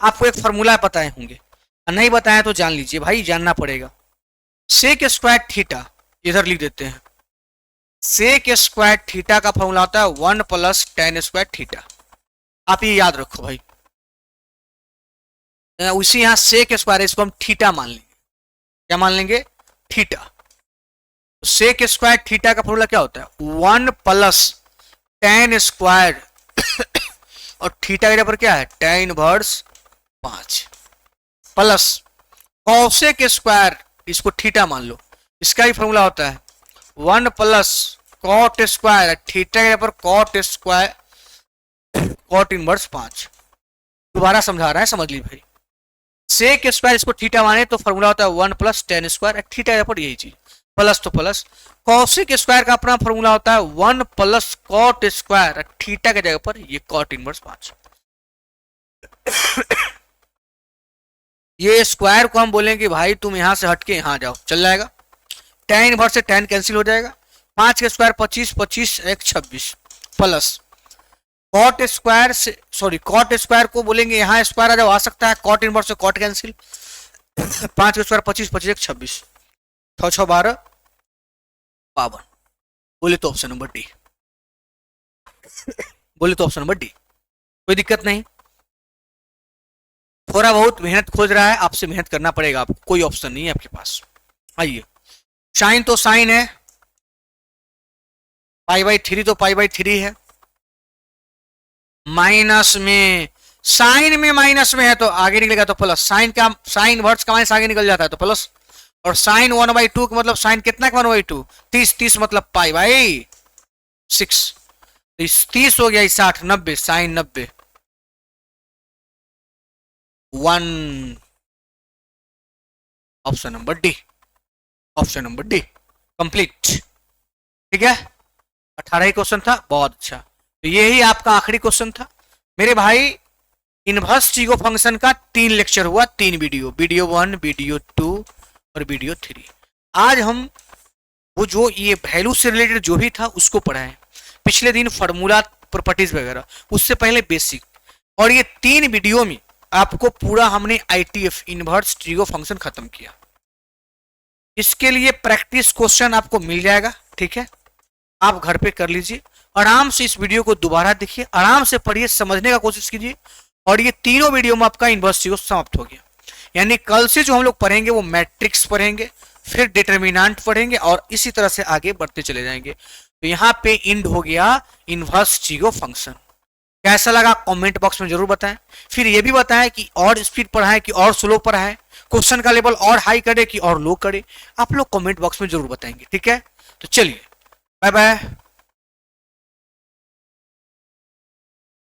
आपको एक फॉर्मूला बताए होंगे, नहीं बताया तो जान लीजिए भाई, जानना पड़ेगा। सेक स्क्वायर थीटा इधर लिख देते हैं, सेक स्क्वायर थीटा का फॉर्मूला होता है 1 प्लस tan स्क्वायर थीटा। आप ये याद रखो भाई। उसी यहां सेक स्क्वायर, इसको हम थीटा मान लेंगे। क्या मान लेंगे? थीटा। सेक स्क्वायर थीटा का फॉर्मूला क्या होता है? 1 प्लस tan स्क्वायर और थीटा के जगह पर क्या है? tan inverse 5 plus cosec square, इसको थीटा मान लो, इसका ही फॉर्मूला होता है 1 प्लस कॉट स्क्वायर, थीटा के जगह पर कॉट स्क्वायर कॉट इनवर्स 5। दोबारा समझा रहा है, समझ ली भाई। सेक स्क्वायर इसको थीटा माने तो फॉर्मूला होता है 1 प्लस tan स्क्वायर, थीटा के जगह पर यही चीज प्लस तो प्लस। कॉसेक स्क्वायर का अपना फॉर्मूला होता है 1 प्लस कॉट स्क्वायर, थीटा के जगह पर ये कॉट इनवर्स 5। ये स्क्वायर को हम बोलेंगे भाई तुम यहां से हटके यहां जाओ, चल जाएगा। tan इनवर्स से tan कैंसिल हो जाएगा, 5 के स्क्वायर 25, 25 एक 26 प्लस कॉट स्क्वायर से, सॉरी कॉट स्क्वायर को बोलेंगे यहां स्क्वायर आ जाओ, आ सकता है, कॉट इनवर्स से कॉट कैंसिल, 5 के स्क्वायर 25, 25 एक 26, 6 6 12 52। बोले तो ऑप्शन नंबर डी, बोले तो ऑप्शन नंबर डी। कोई दिक्कत नहीं, थोड़ा बहुत मेहनत खोज रहा है, आपसे मेहनत करना पड़ेगा आपको, कोई ऑप्शन नहीं है आपके पास। आइए, साइन तो साइन है, π/3 तो π/3 है, माइनस में, साइन में माइनस में है तो आगे निकलेगा तो प्लस, साइन का साइन वर्ड्स का माइनस आगे निकल जाता है तो प्लस, और साइन 1/2 का मतलब साइन कितना का 1/2? 30, 30 मतलब π/6, 30 हो गया 60, 90, sine 90 1। Option number D, option number D complete. ठीक है, 18 ही क्वेश्चन था, बहुत अच्छा। तो यही आपका आखिरी क्वेश्चन था मेरे भाई। इनवर्स चीगो फंक्शन का 3 लेक्चर हुआ, 3 वीडियो, वीडियो 1, वीडियो 2 और वीडियो 3। आज हम वो जो ये वैल्यू से रिलेटेड जो भी था उसको पढ़ाएं। पिछले दिन फार्मूला प्रॉपर्टीज वगैरह, उससे पहले बेसिक, और ये 3 वीडियो में आपको पूरा हमने ITF इनवर्स ट्रिगो फंक्शन खत्म किया। इसके लिए प्रैक्टिस क्वेश्चन आपको मिल जाएगा, ठीक है, आप घर पे कर लीजिए, आराम से इस वीडियो को दोबारा देखिए, आराम से पढ़िए, समझने का कोशिश कीजिए, और ये तीनों वीडियो में आपका इनवर्स ट्रिगो समाप्त हो गया। यानी कल से जो हम लोग पढ़ेंगे वो मैट्रिक्स पढ़ेंगे, फिर डिटरमिनेंट पढ़ेंगे, और इसी तरह से आगे बढ़ते चले जाएंगे। तो यहाँ पे इंड हो गया इनवर्स ट्रिगो फंक्शन। कैसा लगा कमेंट बॉक्स में जरूर बताएं। फिर ये भी बताएं कि और स्पीड पढ़ाएं कि और स्लो पढ़ाएं, क्वेश्चन का लेवल और हाई करे कि और लो करे, आप लोग कमेंट बॉक्स में जरूर बताएंगे। ठीक है, तो चलिए बाय बाय।